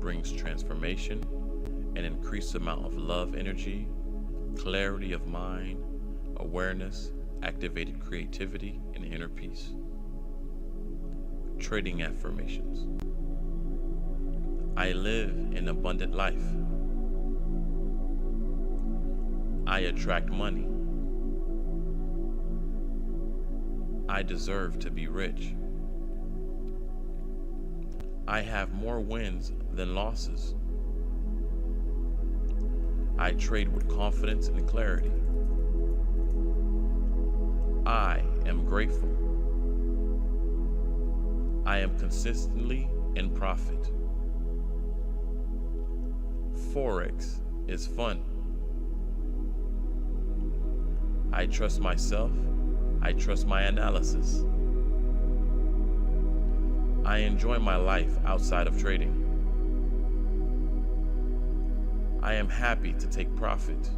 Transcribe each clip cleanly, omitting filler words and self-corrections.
brings transformation, an increased amount of love energy, clarity of mind, awareness, activated creativity, and inner peace. Trading affirmations. I live an abundant life. I attract money. I deserve to be rich. I have more wins than losses. I trade with confidence and clarity. I am grateful. I am consistently in profit. Forex is fun. I trust myself. I trust my analysis. I enjoy my life outside of trading. I am happy to take profit.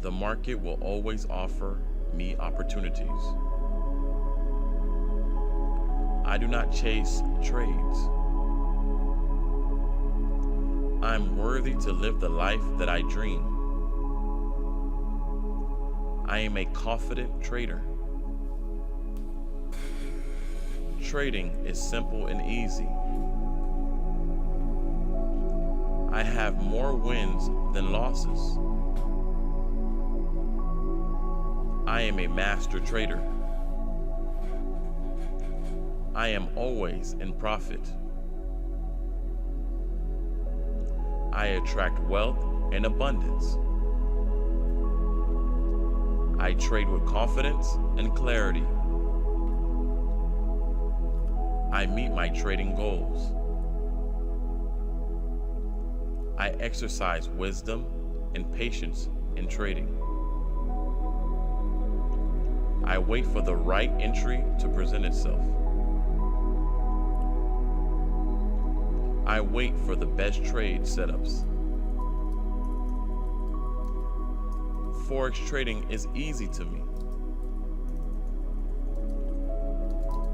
The market will always offer me opportunities. I do not chase trades. I'm worthy to live the life that I dream. I am a confident trader. Trading is simple and easy. I have more wins than losses. I am a master trader. I am always in profit. I attract wealth and abundance. I trade with confidence and clarity. I meet my trading goals. I exercise wisdom and patience in trading. I wait for the right entry to present itself. I wait for the best trade setups. Forex trading is easy to me.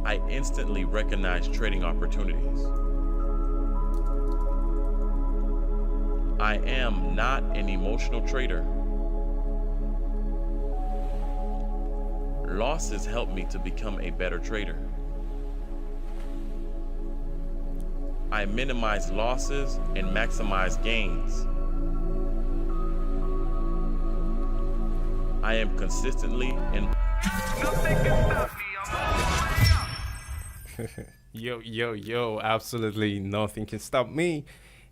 I instantly recognize trading opportunities. I am not an emotional trader. Losses help me to become a better trader. I minimize losses and maximize gains. I am consistently in. Yo, absolutely nothing can stop me.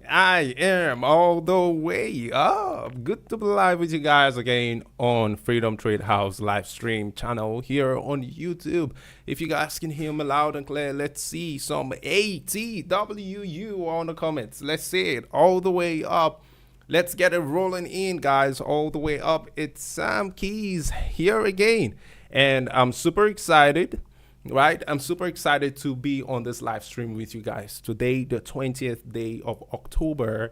I am all the way up. Good to be live with you guys again on Freedom Trade House live stream channel here on YouTube. If you guys can hear me loud and clear, let's see some ATWU on the comments. Let's see it all the way up. Let's get it rolling in, guys, all the way up. It's Sam Keys here again, and I'm super excited. Right, I'm super excited to be on this live stream with you guys today, the 20th day of October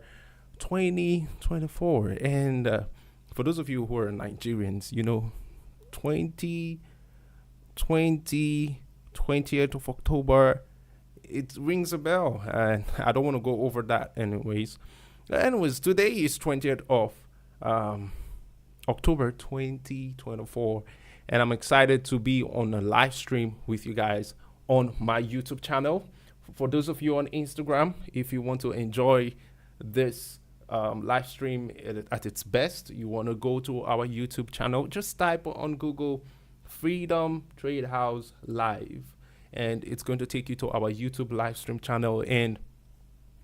2024. And for those of you who are Nigerians, you know, 20th of October, it rings a bell, and I don't want to go over that anyways. Today is 20th of October 2024. And I'm excited to be on a live stream with you guys on my YouTube channel. For those of you on Instagram, if you want to enjoy this live stream at its best, you want to go to our YouTube channel, just type on Google Freedom Trade House Live, and it's going to take you to our YouTube live stream channel, and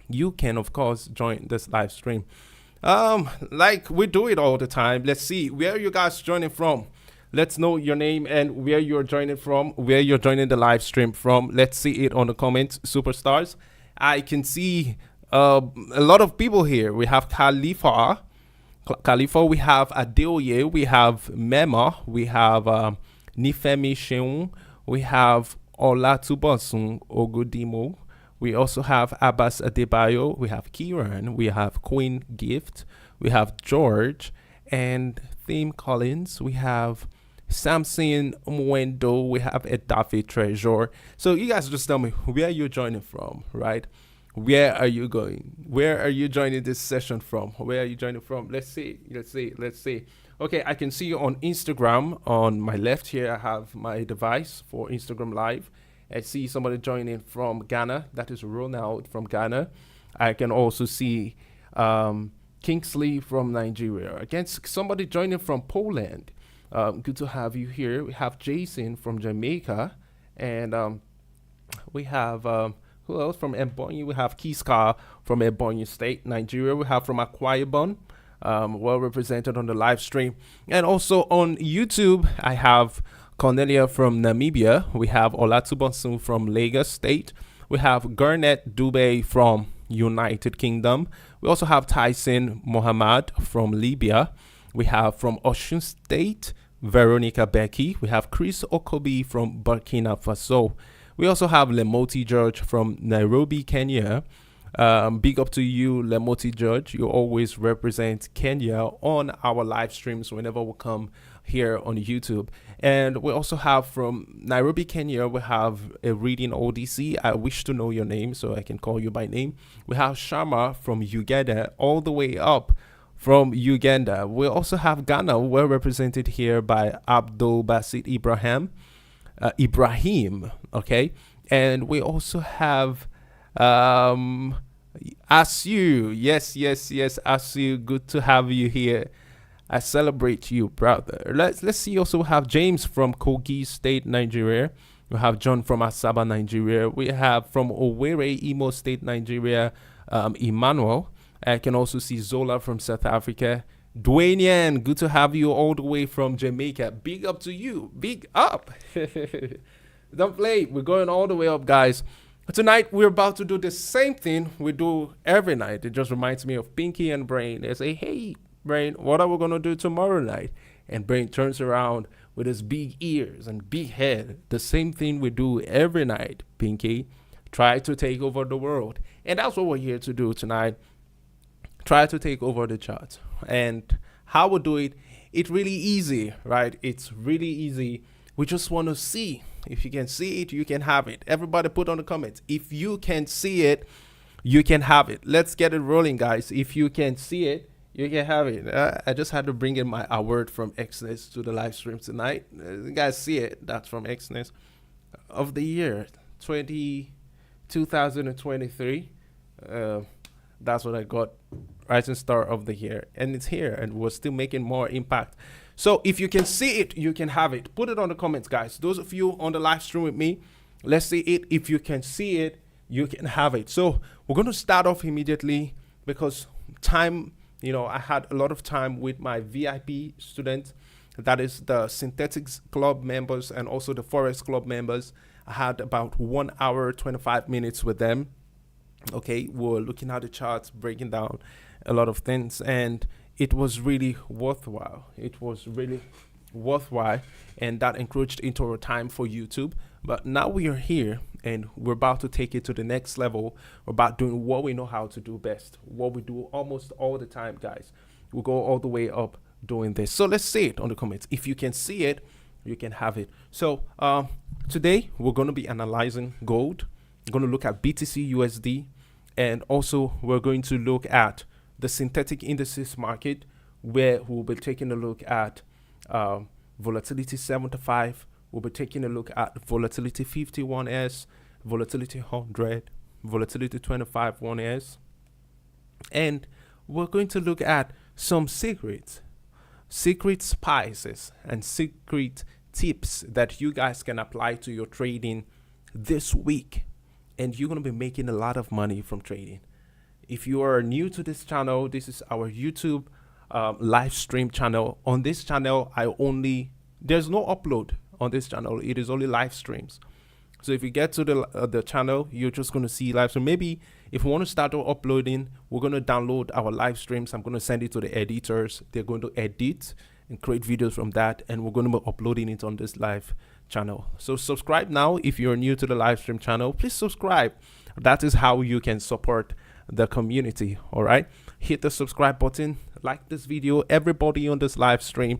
you can, of course, join this live stream. Like we do it all the time. Let's see, where are you guys joining from? Let's know your name and where you're joining from, where you're joining the live stream from. Let's see it on the comments, superstars. I can see a lot of people here. We have Khalifa, we have Adeoye, we have Mema, we have Nifemi Sheung, we have Olatubosun Ogudimo, we also have Abbas Adebayo, we have Kieran, we have Queen Gift, we have George and Theme Collins, we have Samson Mwendo, we have 𝗏𝗲𝗊𝗲 Treasure. So you guys just tell me where you're joining from, right? Where are you going? Where are you joining this session from? Where are you joining from? Let's see. Okay, I can see you on Instagram. On my left here, I have my device for Instagram Live. I see somebody joining from Ghana. That is Ronald from Ghana. I can also see Kingsley from Nigeria. Again, somebody joining from Poland. Good to have you here. We have Jason from Jamaica. And we have... who else from Ebonyi? We have 𝗐𝗏𝗄𝗏 from Ebonyi State, Nigeria. We have from 𝗥𝗲𝗰𝗿, well represented on the live stream. And also on YouTube, I have Cornelia from Namibia. We have 𝗏𝗲𝗏𝗰𝗁 from Lagos State. We have Garnet Dubé from United Kingdom. We also have Tyson Mohammed from Libya. We have from Osun State, Veronica Becky. We have Chris Okobi from Burkina Faso. We also have 𝗏𝗏𝗍𝗏𝗏 from Nairobi, Kenya. Big up to you, 𝗏𝗏𝗍𝗏𝗏𝗏. You always represent Kenya on our live streams whenever we come here on YouTube. And we also have from Nairobi, Kenya, we have a reading ODC. I wish to know your name so I can call you by name. We have Shama from Uganda, all the way up from Uganda. We also have Ghana, well represented here by 𝗏𝗏𝗏𝗏𝗏 Ibrahim, okay, and we also have Asu. Yes, Asu, good to have you here. I celebrate you, brother. Let's see. Also have James from Kogi State, Nigeria. We have John from Asaba, Nigeria. We have from Owerri, Imo State, Nigeria, Emmanuel. I can also see Zola from South Africa. Dwayne, good to have you all the way from Jamaica. Big up to you. Big up. Don't play. We're going all the way up, guys. Tonight, we're about to do the same thing we do every night. It just reminds me of Pinky and Brain. They say, hey, Brain, what are we going to do tomorrow night? And Brain turns around with his big ears and big head. The same thing we do every night, Pinky. Try to take over the world. And that's what we're here to do tonight. Try to take over the charts. And how we do it, it's really easy, right? It's really easy. We just want to see. If you can see it, you can have it. Everybody put on the comments. If you can see it, you can have it. Let's get it rolling, guys. If you can see it, you can have it. I just had to bring in my award from Exness to the live stream tonight. You guys see it. That's from Exness of the year 2023. That's what I got. Rising Star of the Year, and it's here, and we're still making more impact. So if you can see it, you can have it. Put it on the comments, guys. Those of you on the live stream with me, let's see it. If you can see it, you can have it. So we're going to start off immediately because time, I had a lot of time with my VIP students, that is the Synthetics Club members and also the Forex Club members. I had about 1 hour, 25 minutes with them. Okay, we're looking at the charts, breaking down a lot of things, and it was really worthwhile. And that encroached into our time for YouTube. But now we are here, and we're about to take it to the next level. We're about doing what we know how to do best, what we do almost all the time, guys. We'll go all the way up doing this. So let's see it on the comments. If you can see it, you can have it. So today, we're going to be analyzing gold. We're going to look at BTCUSD, and also we're going to look at the synthetic indices market, where we'll be taking a look at volatility 75. We'll be taking a look at volatility 51S, volatility 100, volatility 25 1S, and we're going to look at some secret spices and secret tips that you guys can apply to your trading this week, and you're going to be making a lot of money from trading. If you are new to this channel, this is our YouTube live stream channel. On this channel, there's no upload on this channel. It is only live streams. So if you get to the channel, you're just going to see live stream. Maybe if you want to start uploading, we're going to download our live streams. I'm going to send it to the editors. They're going to edit and create videos from that, and we're going to be uploading it on this live channel. So subscribe now. If you're new to the live stream channel, please subscribe. That is how you can support the community. All right, hit the subscribe button, like this video. Everybody on this live stream,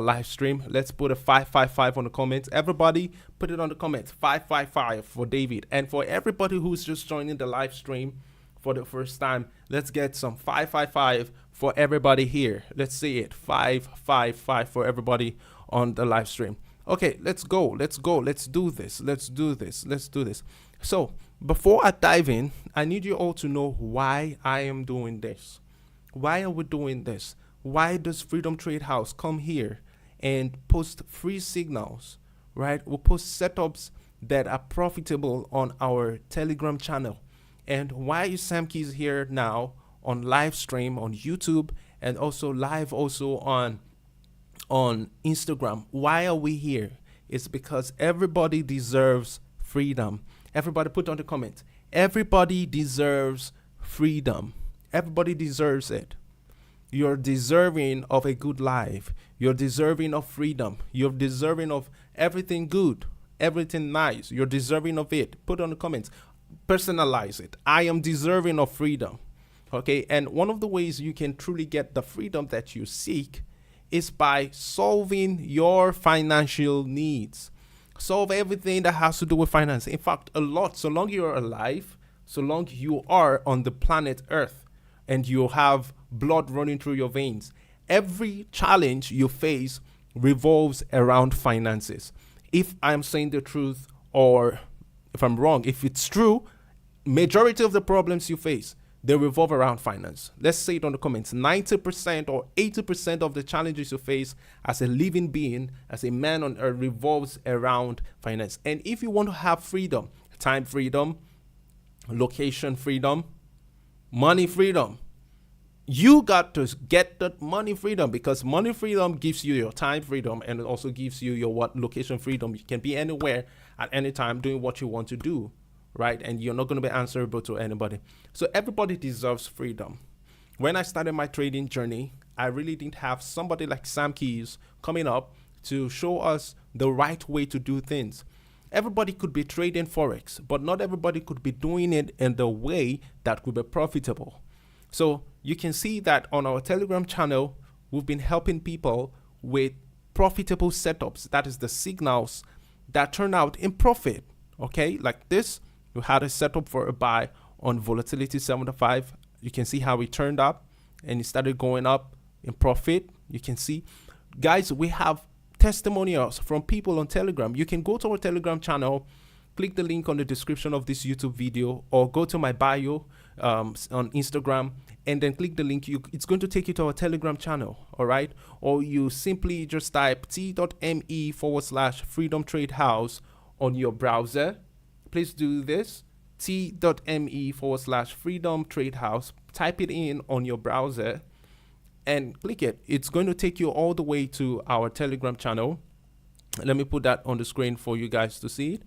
our live stream. Let's put a 555 on the comments. Everybody put it on the comments. 555 for David. And for everybody who's just joining the live stream for the first time, let's get some 555 for everybody here. Let's see it. 555 for everybody on the live stream. Okay, let's go. Let's do this. So before I dive in, I need you all to know why I am doing this. Why are we doing this? Why does Freedom Trade House come here and post free signals, right? We'll post setups that are profitable on our Telegram channel. And why is 𝗏𝗏𝗃𝗏 here now on live stream on YouTube and also live also on Instagram? Why are we here? It's because everybody deserves freedom. Everybody put on the comments. Everybody deserves freedom. Everybody deserves it. You're deserving of a good life. You're deserving of freedom. You're deserving of everything good, everything nice. You're deserving of it. Put on the comments. Personalize it. I am deserving of freedom. Okay, and one of the ways you can truly get the freedom that you seek is by solving your financial needs. Solve everything that has to do with finance. In fact, a lot. So long you're alive, so long you are on the planet Earth and you have blood running through your veins, every challenge you face revolves around finances. If I'm saying the truth or if I'm wrong, if it's true, majority of the problems you face they revolve around finance. Let's say it on the comments. 90% or 80% of the challenges you face as a living being, as a man on earth, revolves around finance. And if you want to have freedom, time freedom, location freedom, money freedom, you got to get that money freedom, because money freedom gives you your time freedom, and it also gives you your location freedom. You can be anywhere at any time doing what you want to do, right? And you're not going to be answerable to anybody. So everybody deserves freedom. When I started my trading journey, I really didn't have somebody like Sam Keys coming up to show us the right way to do things. Everybody could be trading Forex, but not everybody could be doing it in the way that could be profitable. So you can see that on our Telegram channel, we've been helping people with profitable setups. That is the signals that turn out in profit. Okay, like this, we had a setup for a buy on volatility 75. You can see how it turned up and it started going up in profit. You can see, guys, we have testimonials from people on Telegram. You can go to our Telegram channel, click the link on the description of this YouTube video, or go to my bio on Instagram, and then click the link. It's going to take you to our Telegram channel, all right? Or you simply just type t.me/Freedom Trade House on your browser. Please do this, t.me/Freedom Trade House. Type it in on your browser and click it. It's going to take you all the way to our Telegram channel. Let me put that on the screen for you guys to see it.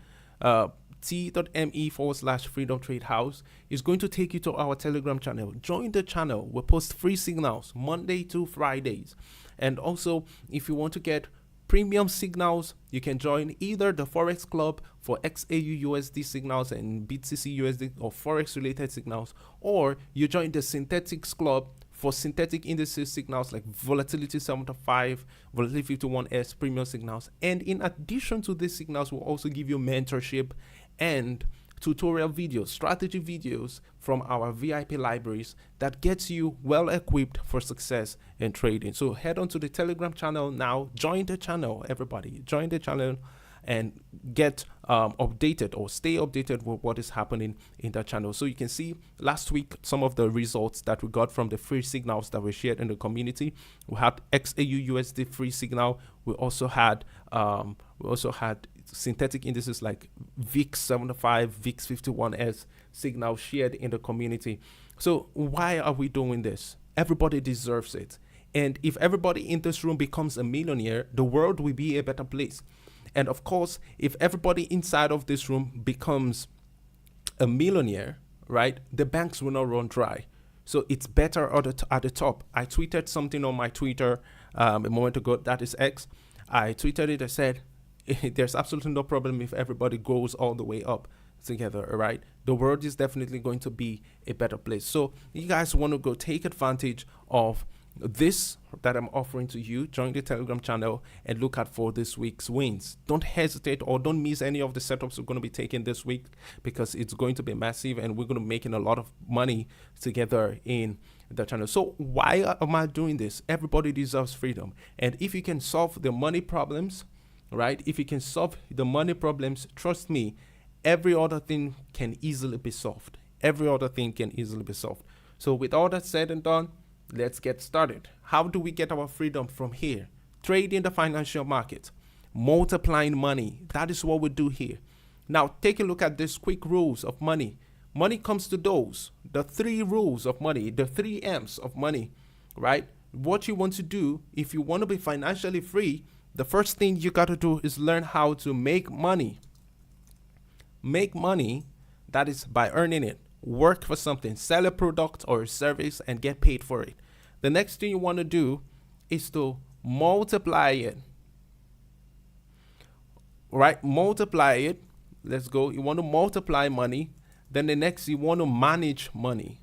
t.me/Freedom Trade House is going to take you to our Telegram channel. Join the channel. We post free signals Monday to Fridays. And also, if you want to get premium signals, you can join either the Forex Club for XAUUSD signals and BTCUSD or Forex related signals, or you join the Synthetics Club for synthetic indices signals like volatility 75, volatility 51S premium signals. And in addition to these signals, we'll also give you mentorship and tutorial videos, strategy videos from our VIP libraries that gets you well equipped for success in trading. So head on to the Telegram channel now, join the channel, everybody, join the channel and get updated or stay updated with what is happening in that channel. So you can see last week some of the results that we got from the free signals that were shared in the community. We had XAUUSD free signal. We also had synthetic indices like VIX 75, VIX 51S signal shared in the community. So why are we doing this? Everybody deserves it. And if everybody in this room becomes a millionaire, the world will be a better place. And of course, if everybody inside of this room becomes a millionaire, right, the banks will not run dry. So it's better at the top. I tweeted something on my Twitter a moment ago, that is X. I tweeted it, I said, there's absolutely no problem if everybody goes all the way up together, right? The world is definitely going to be a better place. So you guys want to go take advantage of this that I'm offering to you. Join the Telegram channel and look out for this week's wins. Don't hesitate or don't miss any of the setups we're going to be taking this week, because it's going to be massive and we're going to be making a lot of money together in the channel. So why am I doing this? Everybody deserves freedom. And if you can solve the money problems, right? If you can solve the money problems, trust me, every other thing can easily be solved. Every other thing can easily be solved. So with all that said and done, let's get started. How do we get our freedom from here? Trade in the financial market, multiplying money. That is what we do here. Now, take a look at these quick rules of money. Money comes to those, the 3 rules of money, the 3 M's of money, right? What you want to do if you want to be financially free, the first thing you got to do is learn how to make money. Make money, that is by earning it. Work for something, sell a product or a service and get paid for it. The next thing you want to do is to multiply it. Right? Multiply it. Let's go. You want to multiply money. Then the next, you want to manage money.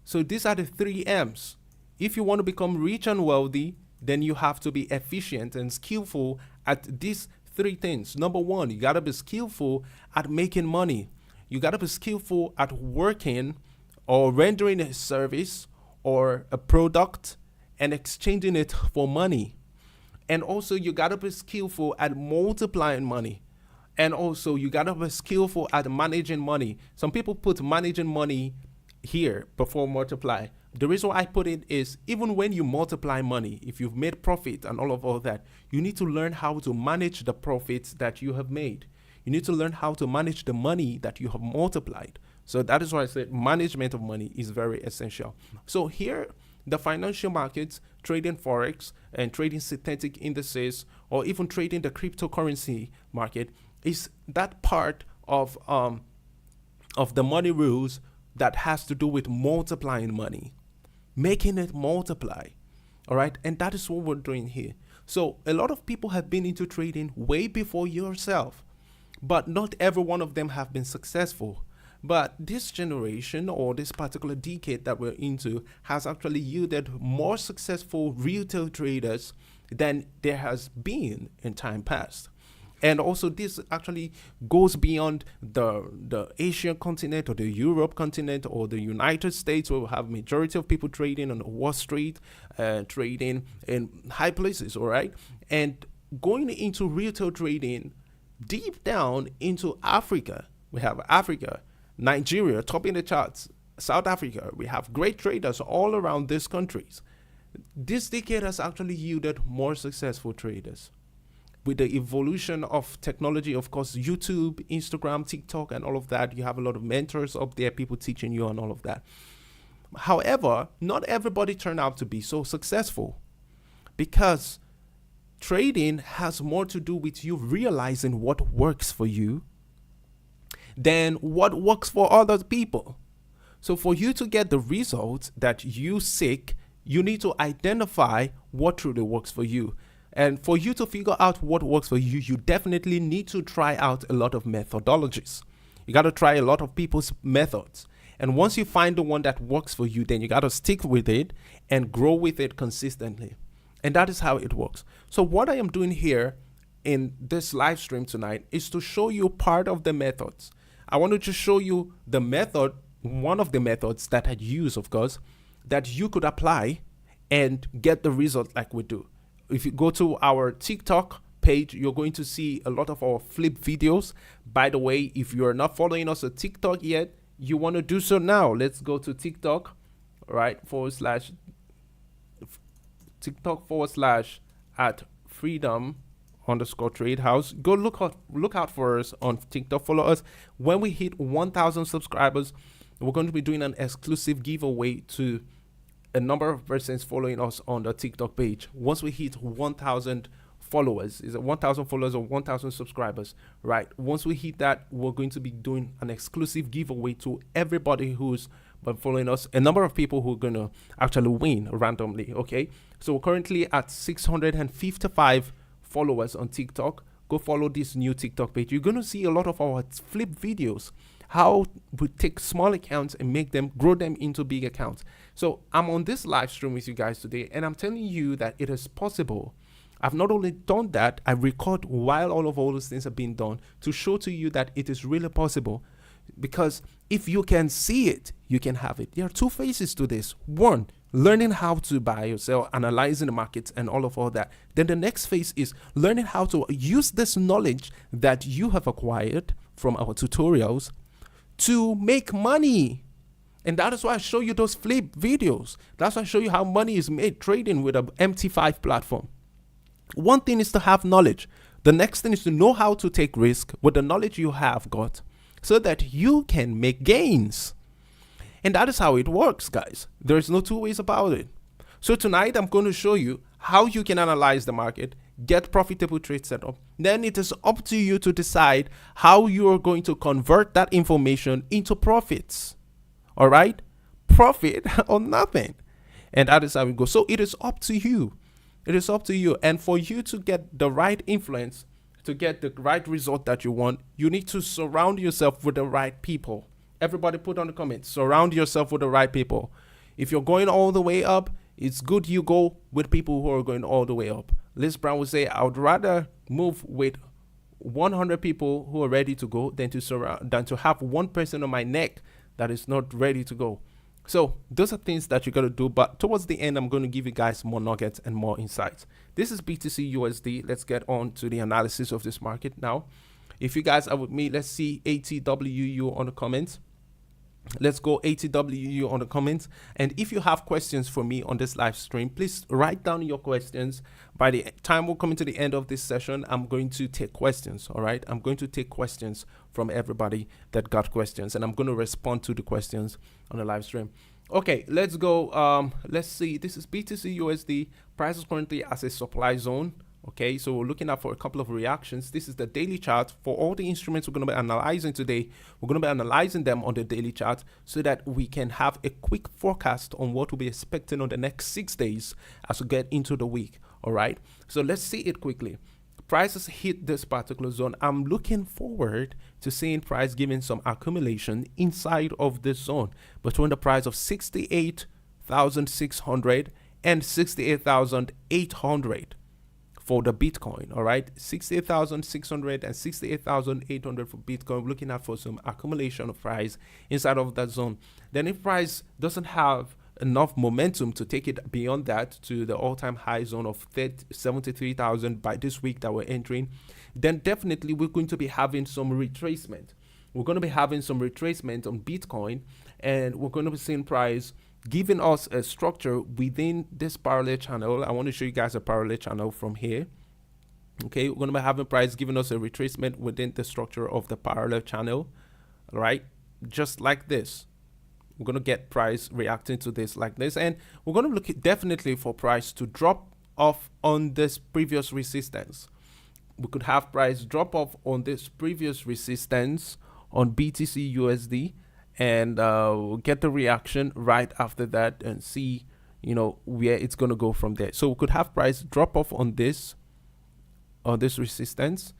So these are the 3 M's. If you want to become rich and wealthy, then you have to be efficient and skillful at these 3 things. Number 1, you got to be skillful at making money. You got to be skillful at working or rendering a service or a product and exchanging it for money. And also you got to be skillful at multiplying money. And also, you gotta be skillful at managing money. Some people put managing money here before multiply. The reason why I put it is, even when you multiply money, if you've made profit and all that, you need to learn how to manage the profits that you have made. You need to learn how to manage the money that you have multiplied. So that is why I said management of money is very essential. So here, the financial markets, trading Forex and trading synthetic indices, or even trading the cryptocurrency market, is that part of the money rules that has to do with multiplying money, making it multiply. All right, and that is what we're doing here. So a lot of people have been into trading way before yourself, but not every one of them have been successful. But this generation, or this particular decade that we're into, has actually yielded more successful retail traders than there has been in time past. And also, this actually goes beyond the Asian continent, or the Europe continent, or the United States, where we have majority of people trading on Wall Street, trading in high places, all right? And going into retail trading deep down into Africa, we have Africa, Nigeria, topping the charts, South Africa, we have great traders all around these countries. This decade has actually yielded more successful traders. With the evolution of technology, of course, YouTube, Instagram, TikTok, and all of that, you have a lot of mentors up there, people teaching you and all of that. However, not everybody turned out to be so successful, because trading has more to do with you realizing what works for you than what works for other people. So for you to get the results that you seek, you need to identify what truly works for you. And for you to figure out what works for you, you definitely need to try out a lot of methodologies. You got to try a lot of people's methods. And once you find the one that works for you, then you got to stick with it and grow with it consistently. And that is how it works. So what I am doing here in this live stream tonight is to show you part of the methods. I wanted to show you the method, one of the methods that I use, of course, that you could apply and get the result like we do. If you go to our TikTok page, you're going to see a lot of our flip videos. By the way, if you're not following us on TikTok yet, you want to do so now. Let's go to TikTok, right? TikTok @ freedom_trade house. Go look out for us on TikTok. Follow us. When we hit 1,000 subscribers, we're going to be doing an exclusive giveaway to a number of persons following us on the TikTok page. Once we hit 1,000 followers, is it 1,000 followers or 1,000 subscribers, right? Once we hit that, we're going to be doing an exclusive giveaway to everybody who's been following us, a number of people who are going to actually win randomly, okay? So we're currently at 655 followers on TikTok. Go follow this new TikTok page. You're going to see a lot of our flip videos, how we take small accounts and make them, grow them into big accounts. So I'm on this live stream with you guys today, and I'm telling you that it is possible. I've not only done that, I record while all those things are being done to show to you that it is really possible. Because if you can see it, you can have it. There are two phases to this. One, learning how to buy or sell, analyzing the markets and all that. Then the next phase is learning how to use this knowledge that you have acquired from our tutorials to make money. And that is why I show you those flip videos. That's why I show you how money is made trading with a MT5 platform. One thing is to have knowledge. The next thing is to know how to take risk with the knowledge you have got so that you can make gains. And that is how it works, guys. There's no two ways about it. So tonight I'm going to show you how you can analyze the market, get profitable trade set up. Then it is up to you to decide how you are going to convert that information into profits. All right? Profit or nothing. And that is how it goes. So it is up to you. It is up to you. And for you to get the right influence, to get the right result that you want, you need to surround yourself with the right people. Everybody put on the comments, surround yourself with the right people. If you're going all the way up, it's good you go with people who are going all the way up. Liz Brown would say, I would rather move with 100 people who are ready to go than to have one person on my neck that is not ready to go. So those are things that you got to do. But towards the end, I'm going to give you guys more nuggets and more insights. This is BTCUSD. Let's get on to the analysis of this market now. If you guys are with me, let's see ATWU on the comments. Let's go ATWU on the comments. And if you have questions for me on this live stream, please write down your questions. By the time we're coming to the end of this session, I'm going to take questions. All right, I'm going to take questions from everybody that got questions, and I'm going to respond to the questions on the live stream. Okay, let's go. Let's see. This is BTCUSD. Price is currently as a supply zone. Okay, so we're looking at for a couple of reactions. This is the daily chart. For all the instruments we're going to be analyzing today, we're going to be analyzing them on the daily chart so that we can have a quick forecast on what we'll be expecting on the next 6 days as we get into the week. All right, so let's see it quickly. Prices hit this particular zone. I'm looking forward to seeing price giving some accumulation inside of this zone between the price of 68,600 and 68,800 for the Bitcoin. All right, 68,600 and 68,800 for Bitcoin. We're looking at for some accumulation of price inside of that zone. Then if price doesn't have enough momentum to take it beyond that to the all-time high zone of 73,000 by this week that we're entering, then definitely we're going to be having some retracement. We're going to be having some retracement on Bitcoin, and we're going to be seeing price giving us a structure within this parallel channel. I want to show you guys a parallel channel from here. Okay, we're going to be having price giving us a retracement within the structure of the parallel channel. All right, just like this. We're going to get price reacting to this like this, and we're going to look at definitely for price to drop off on this previous resistance. We could have price drop off on this previous resistance on BTCUSD, and we'll get the reaction right after that and see, you know, where it's going to go from there. So we could have price drop off on this resistance,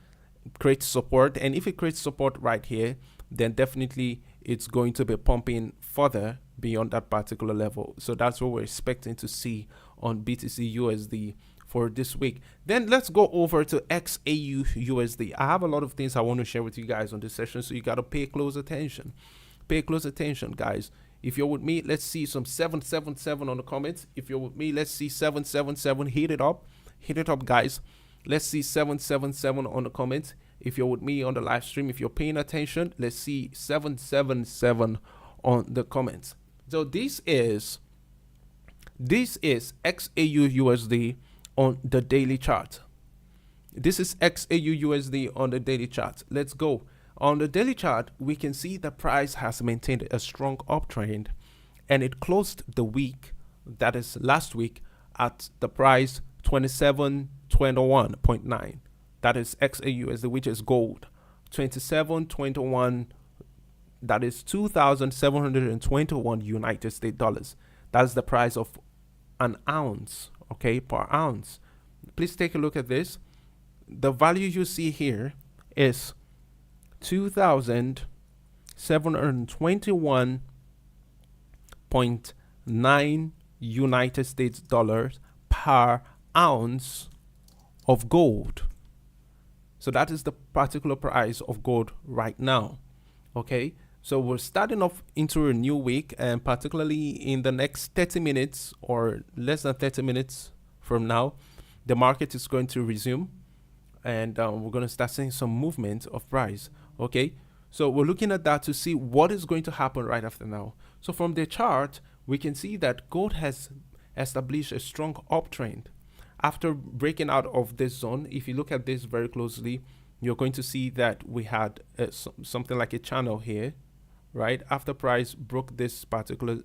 create support, and if it creates support right here, then definitely it's going to be pumping further beyond that particular level. So that's what we're expecting to see on BTCUSD for this week. Then let's go over to XAUUSD. I have a lot of things I want to share with you guys on this session, so you got to pay close attention. Pay close attention, guys. If you're with me, let's see some 777 on the comments. If you're with me, let's see 777. Hit it up, guys. Let's see 777 on the comments. If you're with me on the live stream, if you're paying attention, let's see 777 on the comments. So this is XAUUSD on the daily chart. This is XAUUSD on the daily chart. Let's go. On the daily chart, we can see the price has maintained a strong uptrend, and it closed the week, that is last week, at the price 2721.9. That is XAUSD, which is gold. 2721, that is 2,721 United States dollars. That's the price of an ounce, okay, per ounce. Please take a look at this. The value you see here is 2,721.9 United States dollars per ounce of gold. So that is the particular price of gold right now. Okay, so we're starting off into a new week, and particularly in the next 30 minutes or less than 30 minutes from now, the market is going to resume, and we're going to start seeing some movement of price. Okay, so we're looking at that to see what is going to happen right after now. So from the chart, we can see that gold has established a strong uptrend after breaking out of this zone. If you look at this very closely, you're going to see that we had something like a channel here, right? After price broke this particular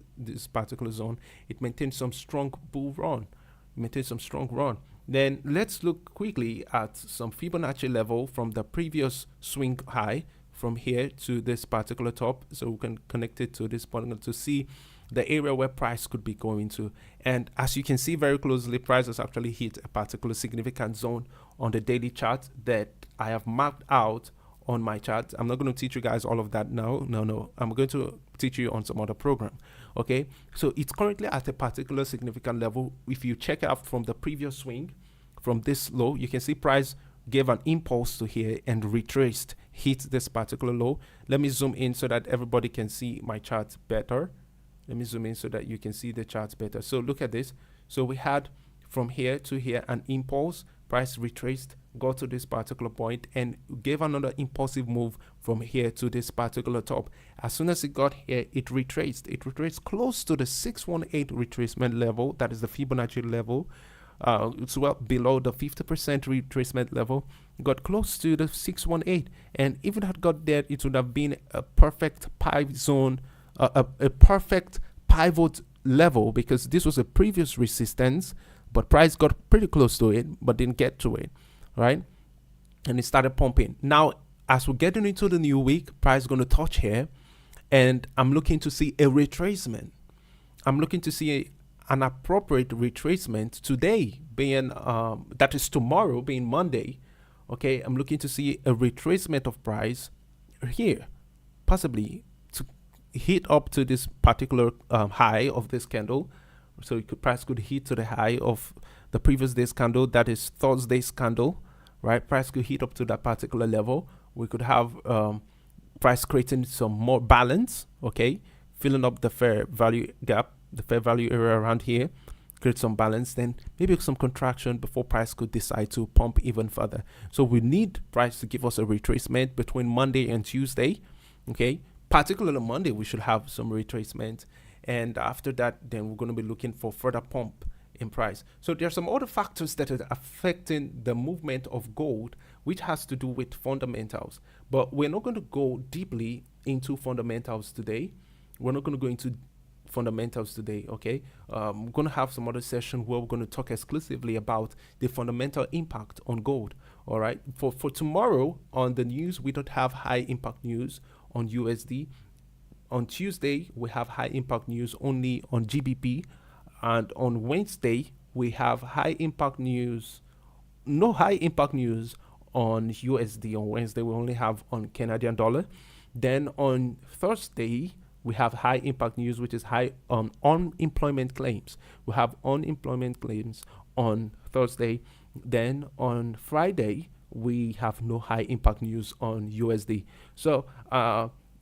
zone, it maintained some strong bull run. Then let's look quickly at some Fibonacci level from the previous swing high from here to this particular top, so we can connect it to this point to see the area where price could be going to. And as you can see very closely, price has actually hit a particular significant zone on the daily chart that I have marked out on my chart. I'm not going to teach you guys all of that now. No, I'm going to teach you on some other program. Okay, so it's currently at a particular significant level. If you check out from the previous swing, from this low, you can see price gave an impulse to here and retraced, hit this particular low. Let me zoom in so that everybody can see my chart better. Let me zoom in so that you can see the charts better. So look at this. So we had from here to here an impulse. price retraced, got to this particular point, and gave another impulsive move from here to this particular top. As soon as it got here, it retraced. It retraced close to the 618 retracement level. That is the Fibonacci level. It's well below the 50% retracement level. Got close to the 618, and if it had got there, it would have been a perfect pivot zone, a perfect pivot level, because this was a previous resistance, but price got pretty close to it but didn't get to it, right? And it started pumping. Now as we're getting into the new week, price is going to touch here, and I'm looking to see a retracement. I'm looking to see an appropriate retracement today, being that is tomorrow, being Monday. Okay, I'm looking to see a retracement of price here, possibly to hit up to this particular high of this candle. So price could hit to the high of the previous day's candle, that is Thursday's candle, right? Price could hit up to that particular level. We could have price creating some more balance, okay, filling up the fair value gap, the fair value area around here, create some balance, then maybe some contraction before price could decide to pump even further. So we need price to give us a retracement between Monday and Tuesday, okay? Particularly Monday, we should have some retracement, and after that, then we're going to be looking for further pump in price. So there are some other factors that are affecting the movement of gold, which has to do with fundamentals, but we're not going to go deeply into fundamentals today. We're not going to go into fundamentals today, okay? We're going to have some other session where we're going to talk exclusively about the fundamental impact on gold. All right, for tomorrow on the news, we don't have high impact news on USD. On Tuesday, we have high impact news only on GBP, and on Wednesday we have high impact news, no high impact news on USD. On Wednesday we only have on Canadian dollar. Then on Thursday we have high impact news, which is high on unemployment claims. We have unemployment claims on Thursday. Then on Friday, we have no high impact news on USD. So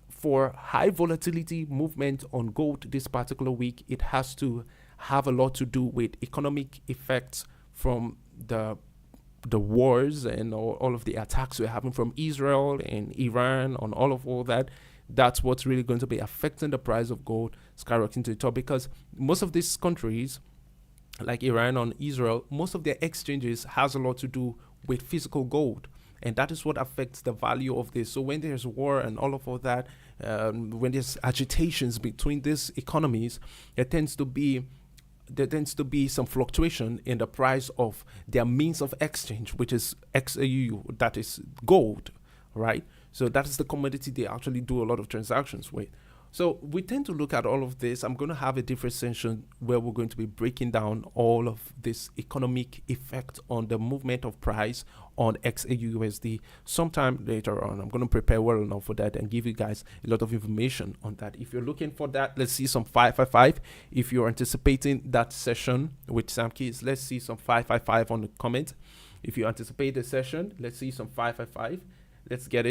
for high volatility movement on gold this particular week, it has to have a lot to do with economic effects from the wars and all of the attacks we're having from Israel and Iran on all that. That's what's really going to be affecting the price of gold skyrocketing to the top, because most of these countries like Iran and Israel, most of their exchanges has a lot to do with physical gold, and that is what affects the value of this. So when there's war and all of that, when there's agitations between these economies, there tends to be some fluctuation in the price of their means of exchange, which is XAU, that is gold, right? So that is the commodity they actually do a lot of transactions with. So we tend to look at all of this. I'm going to have a different session where we're going to be breaking down all of this economic effect on the movement of price on XAUUSD sometime later on. I'm going to prepare well enough for that and give you guys a lot of information on that. If you're looking for that, let's see some 555. If you're anticipating that session with 𝗏𝗏𝗏𝗏, let's see some 555 on the comment. If you anticipate the session, let's see some 555. Let's get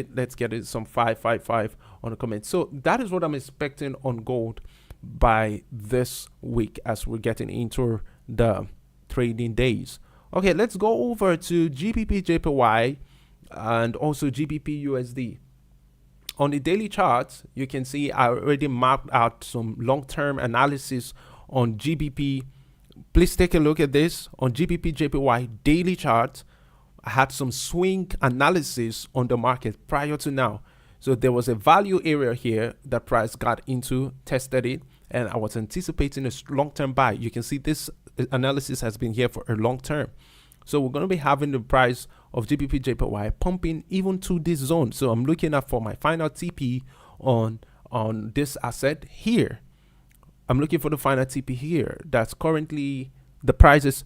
it some 555 on the comment. So that is what I'm expecting on gold by this week as we're getting into the trading days. Okay, let's go over to GBP/JPY and also GBP/USD. On the daily charts, you can see I already mapped out some long-term analysis on GBP. Please take a look at this on GBP/JPY daily chart. I had some swing analysis on the market prior to now. So there was a value area here that price got into, tested it, and I was anticipating a long-term buy. You can see this analysis has been here for a long term. So we're going to be having the price of GBP/JPY pumping even to this zone. So I'm looking at for my final TP on this asset here. I'm looking for the final TP here. That's currently the price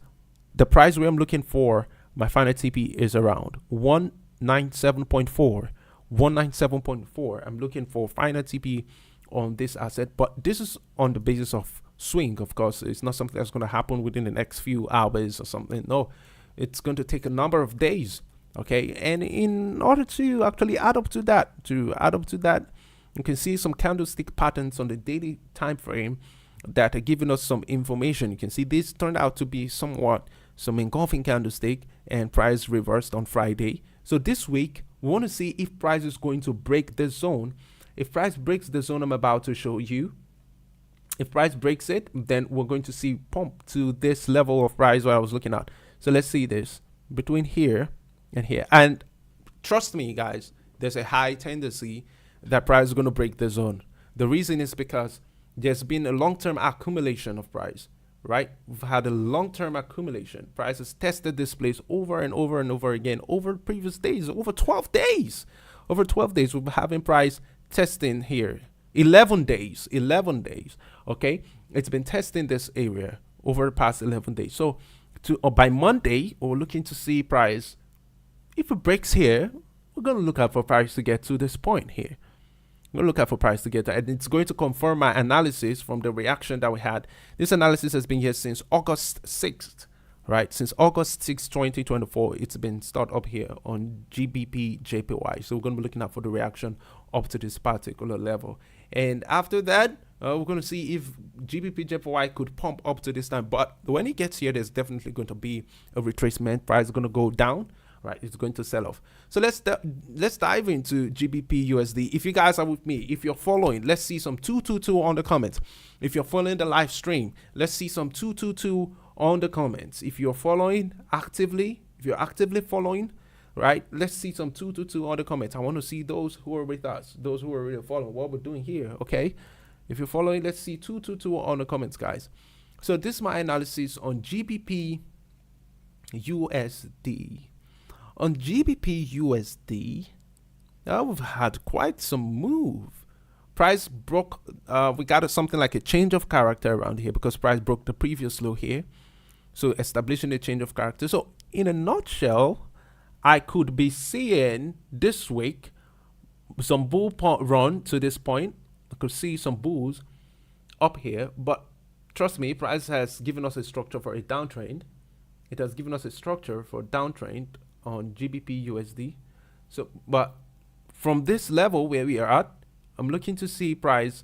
where I'm looking for. My final TP is around 197.4. 197.4. I'm looking for final TP on this asset, but this is on the basis of swing. Of course, it's not something that's going to happen within the next few hours or something. No, it's going to take a number of days. Okay, and in order to actually add up to that, you can see some candlestick patterns on the daily time frame that are giving us some information. You can see this turned out to be somewhat some engulfing candlestick, and price reversed on Friday. So this week, we want to see if price is going to break the zone. If price breaks the zone I'm about to show you, if price breaks it, then we're going to see pump to this level of price what I was looking at. So let's see this between here and here. And trust me, guys, there's a high tendency that price is going to break the zone. The reason is because there's been a long-term accumulation of price, right? We've had a long-term accumulation. Price has tested this place over and over and over again over previous days, over 12 days. Over 12 days, we've been having price testing here. 11 days, okay? It's been testing this area over the past 11 days. So by Monday, we're looking to see price. If it breaks here, we're going to look out for price to get to this point here. We'll look out for price to get there, and it's going to confirm my analysis from the reaction that we had. This analysis has been here since August 6th, right? Since August 6th, 2024, it's been started up here on GBP/JPY. So we're going to be looking out for the reaction up to this particular level. And after that, we're going to see if GBP/JPY could pump up to this time. But when it gets here, there's definitely going to be a retracement. Price is going to go down. Right, it's going to sell off. So let's dive into GBP/USD. If you guys are with me, if you're following, let's see some 222 on the comments. If you're following the live stream, let's see some 222 on the comments. If you're following actively, if you're actively following, right, let's see some 222 on the comments. I want to see those who are with us, those who are really following what we're doing here. Okay, if you're following, let's see 222 on the comments, guys. So this is my analysis on GBP/USD. On GBP/USD, we've had quite some move. Price broke, we got something like a change of character around here because price broke the previous low here. So establishing a change of character. So in a nutshell, I could be seeing this week some bull run to this point. I could see some bulls up here, but trust me, price has given us a structure for a downtrend. It has given us a structure for a downtrend on GBP/USD. So, but from this level where we are at, I'm looking to see price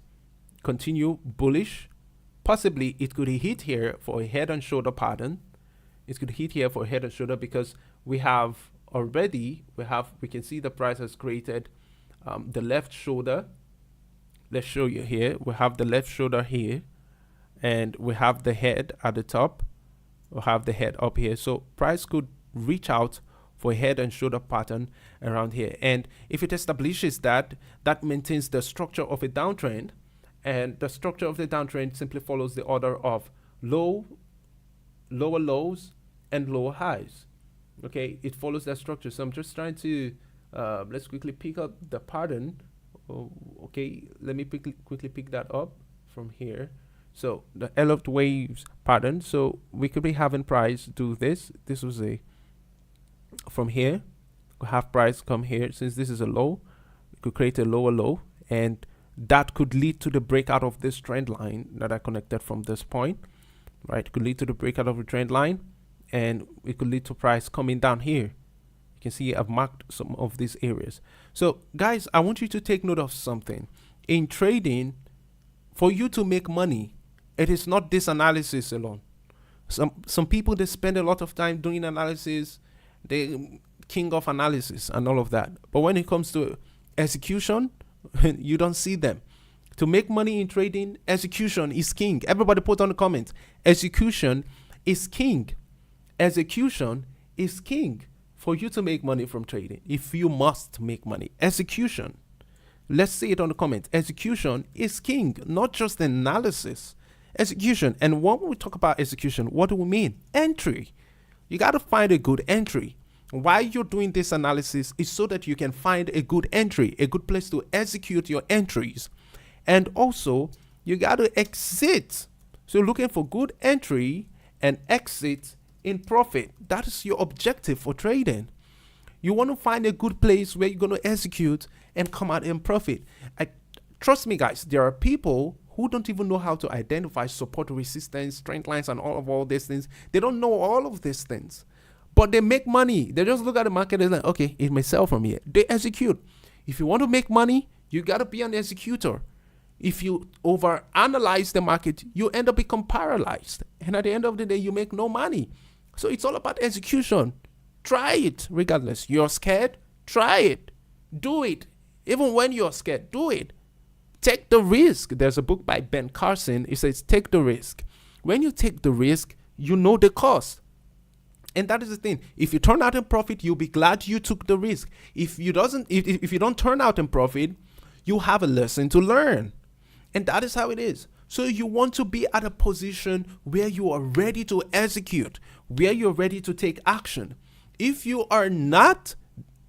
continue bullish. Possibly it could hit here for a head and shoulder pattern. It could hit here for a head and shoulder because we have already, we can see the price has created the left shoulder. Let's show you here. We have the left shoulder here and we have the head at the top. We'll have the head up here. So price could reach out for a head and shoulder pattern around here, and if it establishes that, that maintains the structure of a downtrend, and the structure of the downtrend simply follows the order of lower lows and lower highs. Okay, it follows that structure. So I'm just trying to let's quickly pick up the pattern. Okay, let me quickly pick that up from here. So the eloped waves pattern. So we could be having price do this. This was a from here, we have price come here. Since this is a low, we could create a lower low, and that could lead to the breakout of this trend line that I connected from this point, right? It could lead to the breakout of the trend line, and it could lead to price coming down here. You can see I've marked some of these areas. So guys, I want you to take note of something. In trading, for you to make money, it is not this analysis alone. Some people, they spend a lot of time doing analysis, the king of analysis and all of that, but when it comes to execution, you don't see them. To make money in trading, execution is king. Everybody put on the comments, execution is king. Execution is king for you to make money from trading. If you must make money, execution, let's see it on the comments. Execution is king, not just analysis. Execution. And when we talk about execution, what do we mean? Entry. You got to find a good entry. Why you're doing this analysis is so that you can find a good entry, a good place to execute your entries. And also, you got to exit. So looking for good entry and exit in profit. That is your objective for trading. You want to find a good place where you're going to execute and come out in profit. Trust me, guys, there are people who don't even know how to identify support, resistance, trend lines, and all these things. They don't know all of these things, but they make money. They just look at the market and like, okay, it may sell from here. They execute. If you want to make money, you got to be an executor. If you overanalyze the market, you end up becoming paralyzed. And at the end of the day, you make no money. So it's all about execution. Try it regardless. You're scared? Try it. Do it. Even when you're scared, do it. Take the risk. There's a book by Ben Carson. It says, take the risk. When you take the risk, you know the cost. And that is the thing. If you turn out in profit, you'll be glad you took the risk. If you don't turn out in profit, you have a lesson to learn. And that is how it is. So you want to be at a position where you are ready to execute, where you're ready to take action. If you are not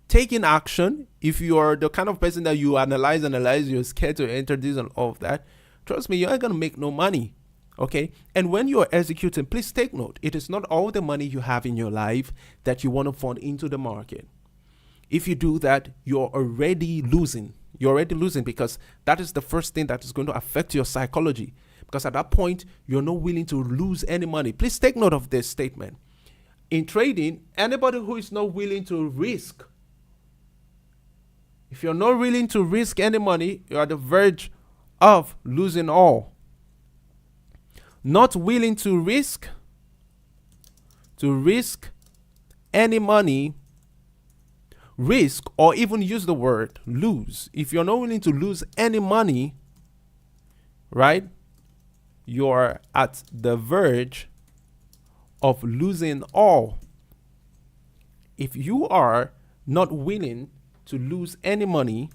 taking action, if you are the kind of person that you analyze, you're scared to enter this and all of that, trust me, you ain't gonna make no money. Okay. And when you're executing, please take note, it is not all the money you have in your life that you want to fund into the market. If you do that, you're already losing. You're already losing, because that is the first thing that is going to affect your psychology. Because at that point, you're not willing to lose any money. Please take note of this statement. In trading, anybody who is not willing to risk, if you're not willing to risk any money, you're at the verge of losing all. Not willing to risk any money, risk, or even use the word lose. If you're not willing to lose any money, right, you're at the verge of losing all. If you are not willing to lose any money,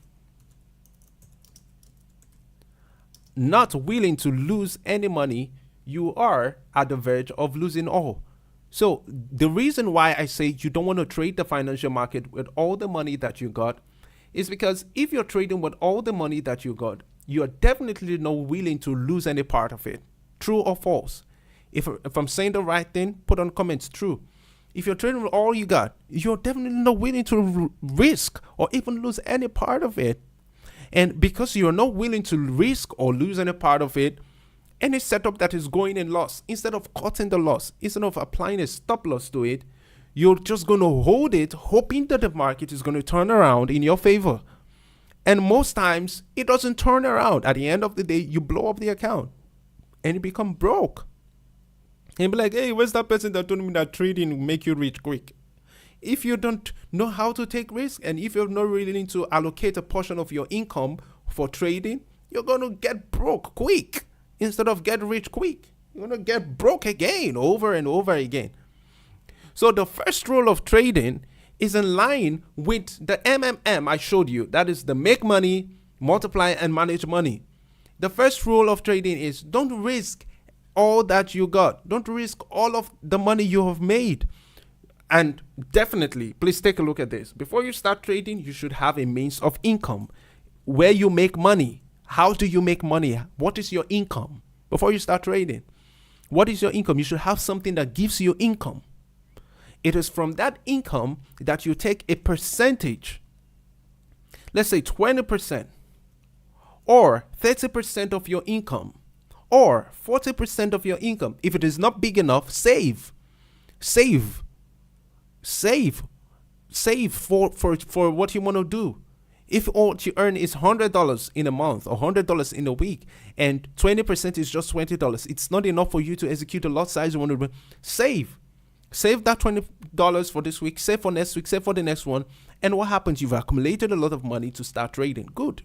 you are at the verge of losing all. So the reason why I say you don't want to trade the financial market with all the money that you got is because if you're trading with all the money that you got, you are definitely not willing to lose any part of it. True or false? If I'm saying the right thing, put on comments true. If you're trading with all you got, you're definitely not willing to risk or even lose any part of it. And because you're not willing to risk or lose any part of it, any setup that is going in loss, instead of cutting the loss, instead of applying a stop loss to it, you're just going to hold it, hoping that the market is going to turn around in your favor. And most times, it doesn't turn around. At the end of the day, you blow up the account and you become broke. And be like, hey, where's that person that told me that trading will make you rich quick? If you don't know how to take risk, and if you're not willing to allocate a portion of your income for trading, you're going to get broke quick. Instead of get rich quick, you're going to get broke again, over and over again. So the first rule of trading is in line with the MMM I showed you. That is the make money, multiply, and manage money. The first rule of trading is don't risk all that you got. Don't risk all of the money you have made. And definitely, please take a look at this. Before you start trading, you should have a means of income where you make money. How do you make money? What is your income? Before you start trading, what is your income? You should have something that gives you income. It is from that income that you take a percentage, let's say 20%, or 30% of your income, or 40% of your income. If it is not big enough, save for what you want to do. If all you earn is $100 in a month or $100 in a week, and 20% is just $20, it's not enough for you to execute a lot size you want to do. Save that $20 for this week, save for next week, save for the next one. And what happens? You've accumulated a lot of money to start trading. Good.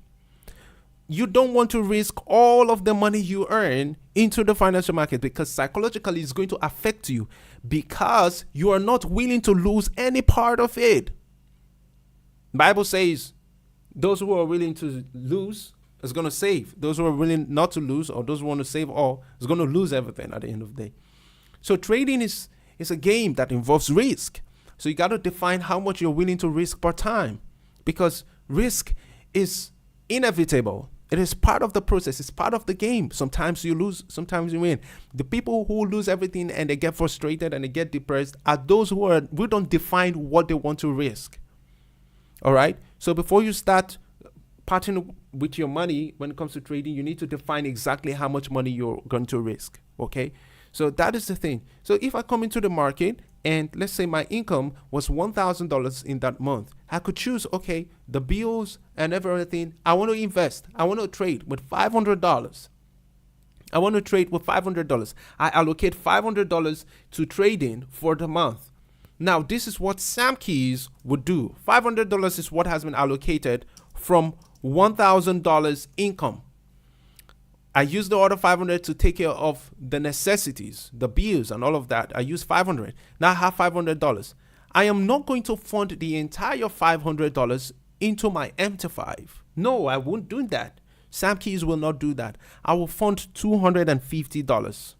You don't want to risk all of the money you earn into the financial market, because psychologically it's going to affect you, because you are not willing to lose any part of it. Bible says those who are willing to lose is going to save. Those who are willing not to lose, or those who want to save all, is going to lose everything at the end of the day. So trading is a game that involves risk. So you got to define how much you're willing to risk per time, because risk is inevitable. It is part of the process. It's part of the game. Sometimes you lose, sometimes you win. The people who lose everything and they get frustrated and they get depressed are those who don't define what they want to risk. All right. So before you start parting with your money when it comes to trading, you need to define exactly how much money you're going to risk. Okay. So that is the thing. So if I come into the market and let's say my income was $1,000 in that month, I could choose, okay, the bills and everything. I want to invest. I want to trade with $500. I want to trade with $500. I allocate $500 to trading for the month. Now, this is what 𝗏𝗏𝗃𝗃 would do. $500 is what has been allocated from $1,000 income. I use the other 500 to take care of the necessities, the bills and all of that. I use 500. Now I have $500. I am not going to fund the entire $500 into my 𝗏𝗏𝗃. No, I won't do that. 𝗏𝗏𝗃s will not do that. I will fund $250.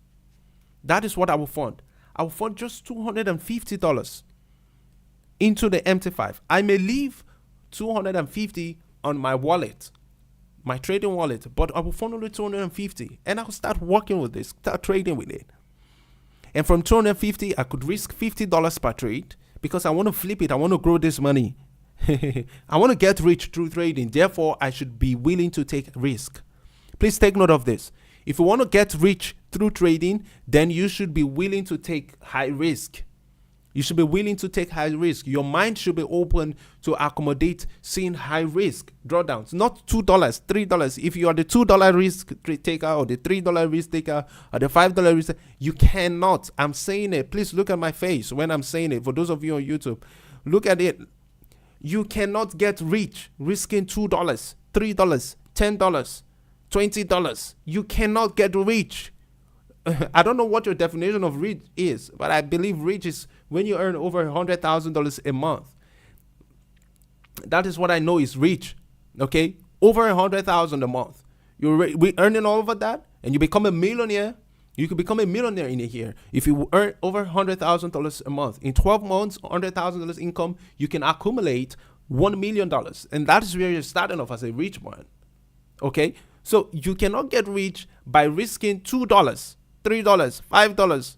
That is what I will fund. I will fund just $250 into the 𝗏𝗏𝗃. I may leave $250 on my wallet, my trading wallet, but I will fund only $250 and I will start working with this, start trading with it. And from $250, I could risk $50 per trade because I want to flip it. I want to grow this money. I want to get rich through trading. Therefore, I should be willing to take risk. Please take note of this. If you want to get rich through trading, then you should be willing to take high risk. You should be willing to take high risk. Your mind should be open to accommodate seeing high risk drawdowns, not $2, $3. If you are the $2 risk taker or the $3 risk taker or the $5 risk taker, you cannot. I'm saying it. Please look at my face when I'm saying it. For those of you on YouTube, look at it. You cannot get rich risking $2, $3, $10, $20. You cannot get rich. I don't know what your definition of rich is, but I believe rich is when you earn over $100,000 a month. That is what I know is rich. Okay, over $100,000 a month. You're earning all over that, and you become a millionaire. You could become a millionaire in a year if you earn over $100,000 a month. In 12 months, $100,000 income, you can accumulate $1 million, and that is where you're starting off as a rich man. Okay, so you cannot get rich by risking $2, $3, $5.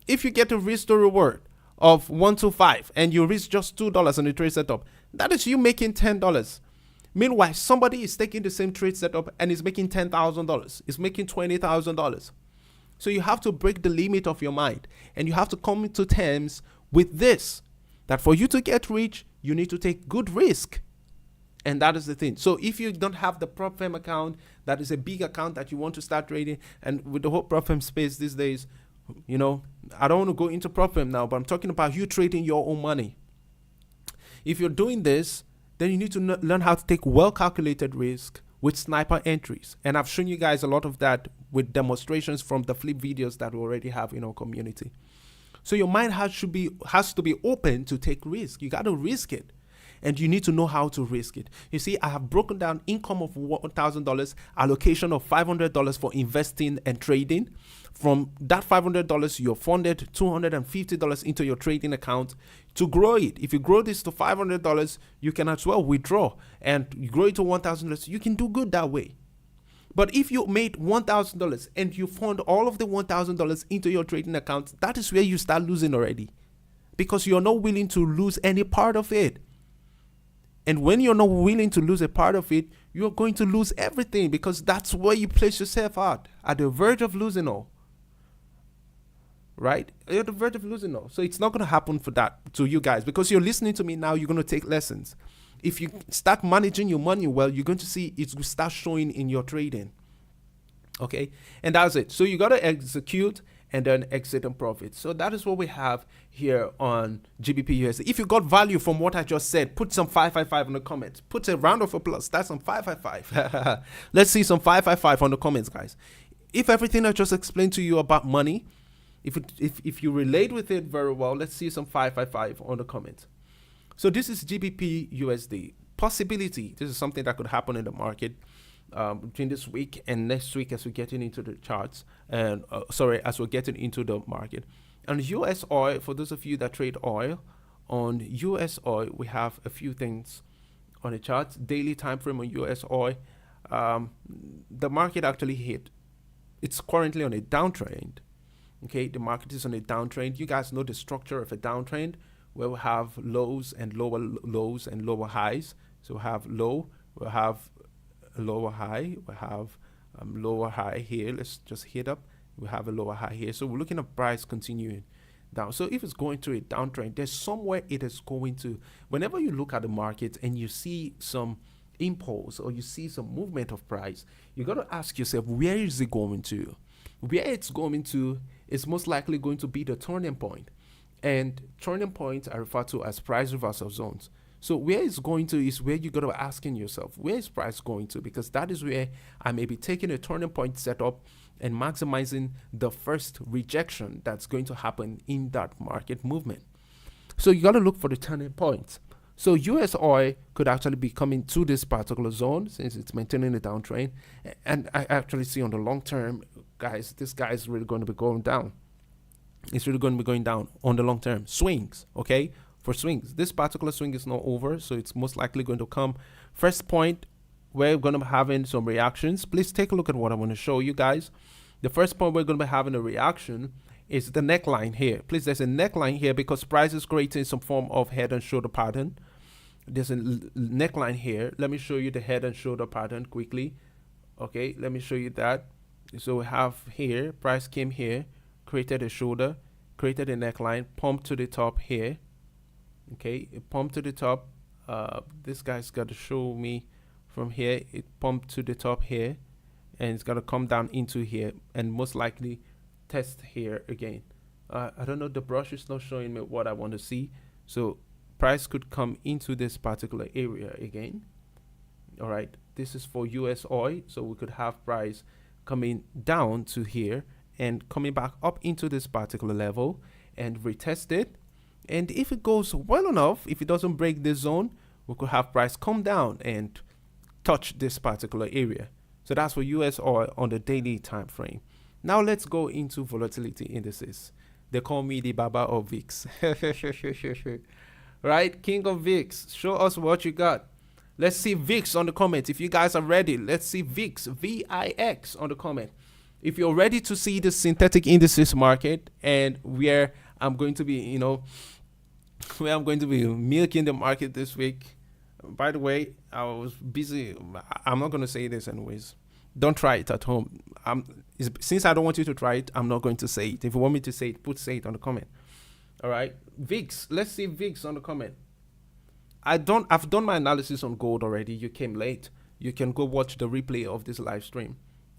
If you get a risk to reward of 1 to 5 and you risk just $2 on the trade setup, that is you making $10. Meanwhile, somebody is taking the same trade setup and is making $10,000. Is making $20,000. So you have to break the limit of your mind, and you have to come to terms with this, that for you to get rich, you need to take good risk. And that is the thing. So if you don't have the prop firm account, that is a big account that you want to start trading, and with the whole prop firm space these days, you know, I don't want to go into prop firm now, but I'm talking about you trading your own money. If you're doing this, then you need to learn how to take well-calculated risk with sniper entries. And I've shown you guys a lot of that with demonstrations from the flip videos that we already have in our community. So your mind has to be open to take risk. You got to risk it. And you need to know how to risk it. You see, I have broken down income of $1,000, allocation of $500 for investing and trading. From that $500, you're funded $250 into your trading account to grow it. If you grow this to $500, you can as well withdraw and you grow it to $1,000. You can do good that way. But if you made $1,000 and you fund all of the $1,000 into your trading account, that is where you start losing already, because you're not willing to lose any part of it. And when you're not willing to lose a part of it, you're going to lose everything, because that's where you place yourself at the verge of losing all. Right? You're at the verge of losing all. So it's not going to happen for that to you guys, because you're listening to me now. You're going to take lessons. If you start managing your money well, you're going to see it will start showing in your trading. Okay? And that's it. So you got to execute and then exit and profit. So that is what we have here on GBP/USD. If you got value from what I just said, put some 555 in the comments. Put a round of applause. That's some 555. Let's see some 555 on the comments, guys. If everything I just explained to you about money, if you relate with it very well, let's see some 555 on the comments. So this is GBP/USD. Possibility. This is something that could happen in the market between this week and next week as we're getting into the charts, and as we're getting into the market. And US oil, for those of you that trade oil, on US oil we have a few things on the charts. Daily time frame on US oil, the market actually hit, it's currently on a downtrend. Okay, the market is on a downtrend. You guys know the structure of a downtrend, where we have lows and lower highs. So we have low, we'll have a lower high, we have lower high here. Let's just hit up. We have a lower high here. So we're looking at price continuing down. So if it's going through a downtrend, there's somewhere it is going to. Whenever you look at the market and you see some impulse or you see some movement of price, you got to ask yourself, where is it going to? where it's going to is most likely going to be the turning point. And turning points are referred to as price reversal zones. So where it's going to is where you got to be asking yourself, where is price going to? Because that is where I may be taking a turning point setup and maximizing the first rejection that's going to happen in that market movement. So you got to look for the turning points. So US oil could actually be coming to this particular zone since it's maintaining the downtrend. And I actually see on the long term, guys, this guy is really going to be going down. It's really going to be going down on the long term. Swings, okay? For swings, this particular swing is not over, so it's most likely going to come. First point, we're going to be having some reactions. Please take a look at what I want to show you guys. The first point we're going to be having a reaction is the neckline here. Please, there's a neckline here because price is creating some form of head and shoulder pattern. There's a neckline here. Let me show you the head and shoulder pattern quickly. Okay, let me show you that. So we have here, price came here, created a shoulder, created a neckline, pumped to the top here. Okay, it pumped to the top. This guy's got to show me from here. It pumped to the top here, and it's got to come down into here, and most likely test here again. I don't know, the brush is not showing me what I want to see. So price could come into this particular area again. All right, this is for US oil, so we could have price coming down to here and coming back up into this particular level and retest it. And if it goes well enough, if it doesn't break this zone, we could have price come down and touch this particular area. So that's for US oil on the daily time frame. Now let's go into volatility indices. They call me the Baba of VIX. Right, king of VIX, show us what you got. Let's see VIX on the comment. If you guys are ready, let's see VIX, VIX on the comment. If you're ready to see the synthetic indices market and where I'm going to be, where I'm going to be milking the market this week. By the way, I was busy. I'm not going to say this anyways. Don't try it at home. Since I don't want you to try it, I'm not going to say it. If you want me to say it, say it on the comment. All right, VIX. Let's see VIX on the comment. I've done my analysis on gold already. You came late. You can go watch the replay of this live stream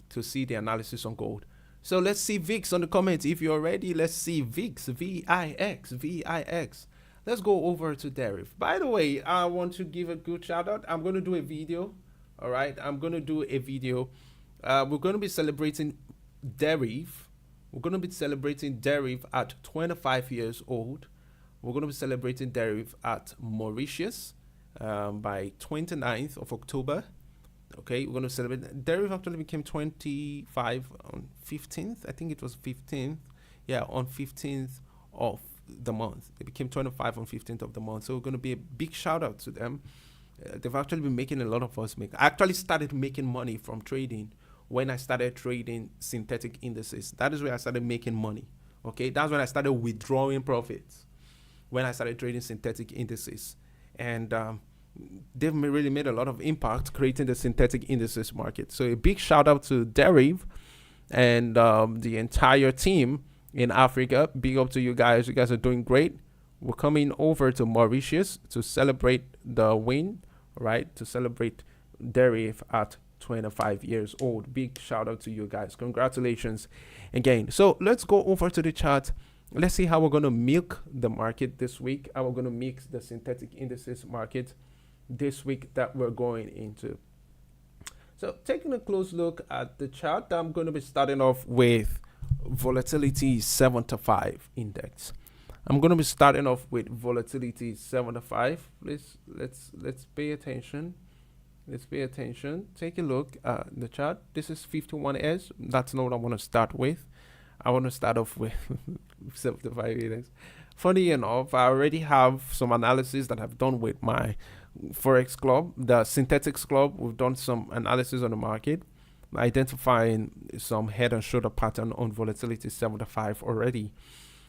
to see the analysis on gold. So let's see VIX on the comments. If you're ready, let's see VIX, VIX, VIX. Let's go over to Deriv. By the way, I want to give a good shout out. I'm going to do a video. All right, I'm going to do a video. We're going to be celebrating Deriv. We're going to be celebrating Deriv at 25 years old. We're going to be celebrating Deriv at Mauritius by 29th of October. Okay, we're going to celebrate. Deriv actually became 25 on 15th. I think it was 15th. Yeah, on 15th of the month. They became 25 on 15th of the month. So we're going to be a big shout out to them. They've actually been making a lot of us make. I actually started making money from trading when I started trading synthetic indices. That is where I started making money. Okay, that's when I started withdrawing profits. When I started trading synthetic indices. And they've really made a lot of impact creating the synthetic indices market. So a big shout out to Deriv and the entire team in Africa. Big up to you guys. You guys are doing great. We're coming over to Mauritius to celebrate the win, right? To celebrate Deriv at 25 years old. Big shout out to you guys. Congratulations again. So let's go over to the chart. Let's see how we're going to milk the market this week. How we're going to mix the synthetic indices market this week that we're going into. So taking a close look at the chart, I'm going to be starting off with volatility 75 index. I'm going to be starting off with volatility 75. Please, let's pay attention. Let's pay attention. Take a look at the chart. This is 51S. That's not what I want to start with. I want to start off with 75 index. Funny enough, I already have some analysis that I've done with my Forex club, the Synthetics club. We've done some analysis on the market, identifying some head and shoulder pattern on volatility 75 already.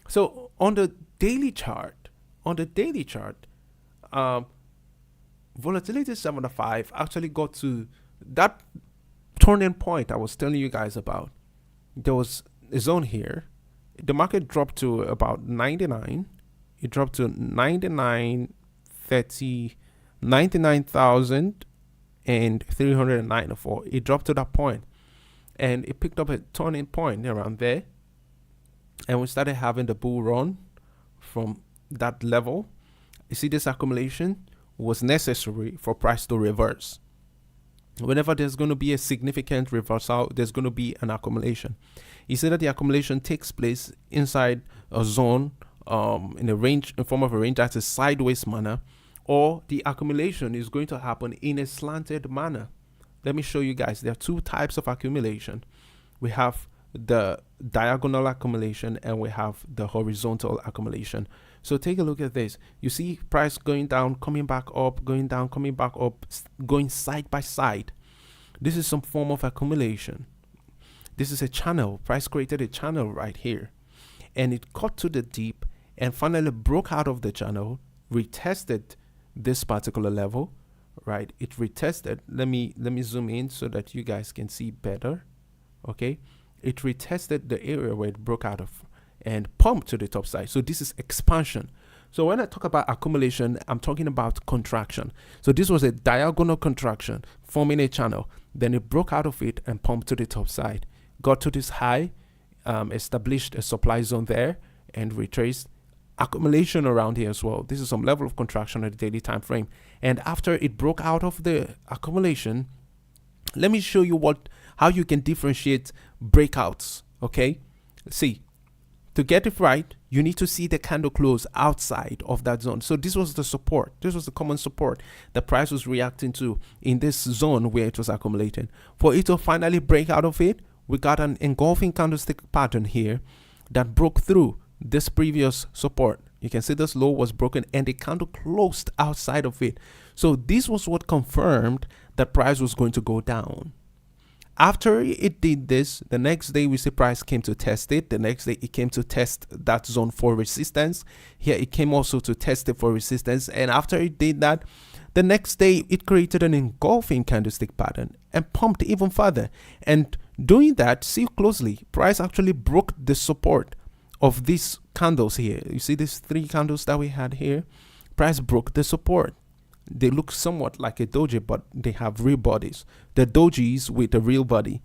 So on the daily chart, volatility 75 actually got to that turning point I was telling you guys about. There was a zone here. The market dropped to about 99. It dropped to 99,394. It dropped to that point. and it picked up a turning point around there, and we started having the bull run from that level. You see, this accumulation was necessary for price to reverse. Whenever there's going to be a significant reversal, there's going to be an accumulation. You see that the accumulation takes place inside a zone, in a range, in form of a range that's a sideways manner, or the accumulation is going to happen in a slanted manner. Let me show you guys. There are two types of accumulation. We have the diagonal accumulation and we have the horizontal accumulation. So take a look at this. You see price going down, coming back up, going down, coming back up, going side by side. This is some form of accumulation. This is a channel. Price created a channel right here, and it cut to the deep and finally broke out of the channel, retested this particular level, right? It retested. Let me zoom in so that you guys can see better. Okay, it retested the area where it broke out of and pumped to the top side. So this is expansion. So when I talk about accumulation, I'm talking about contraction. So this was a diagonal contraction forming a channel. Then it broke out of it and pumped to the top side, got to this high, established a supply zone there, and retraced. Accumulation around here as well. This is some level of contraction at the daily time frame. And after it broke out of the accumulation, let me show you how you can differentiate breakouts. Okay, see, to get it right, you need to see the candle close outside of that zone. So this was the support. This was the common support the price was reacting to in this zone where it was accumulating. For it to finally break out of it, we got an engulfing candlestick pattern here that broke through this previous support. You can see this low was broken and the candle closed outside of it. So this was what confirmed that price was going to go down. After it did this, the next day we see price came to test it. The next day it came to test that zone for resistance. Here it came also to test it for resistance. And after it did that, the next day it created an engulfing candlestick pattern and pumped even further. And doing that, see closely, price actually broke the support of these candles here. You see these three candles that we had here? Price broke the support. They look somewhat like a doji, but they have real bodies. The dojis with a real body.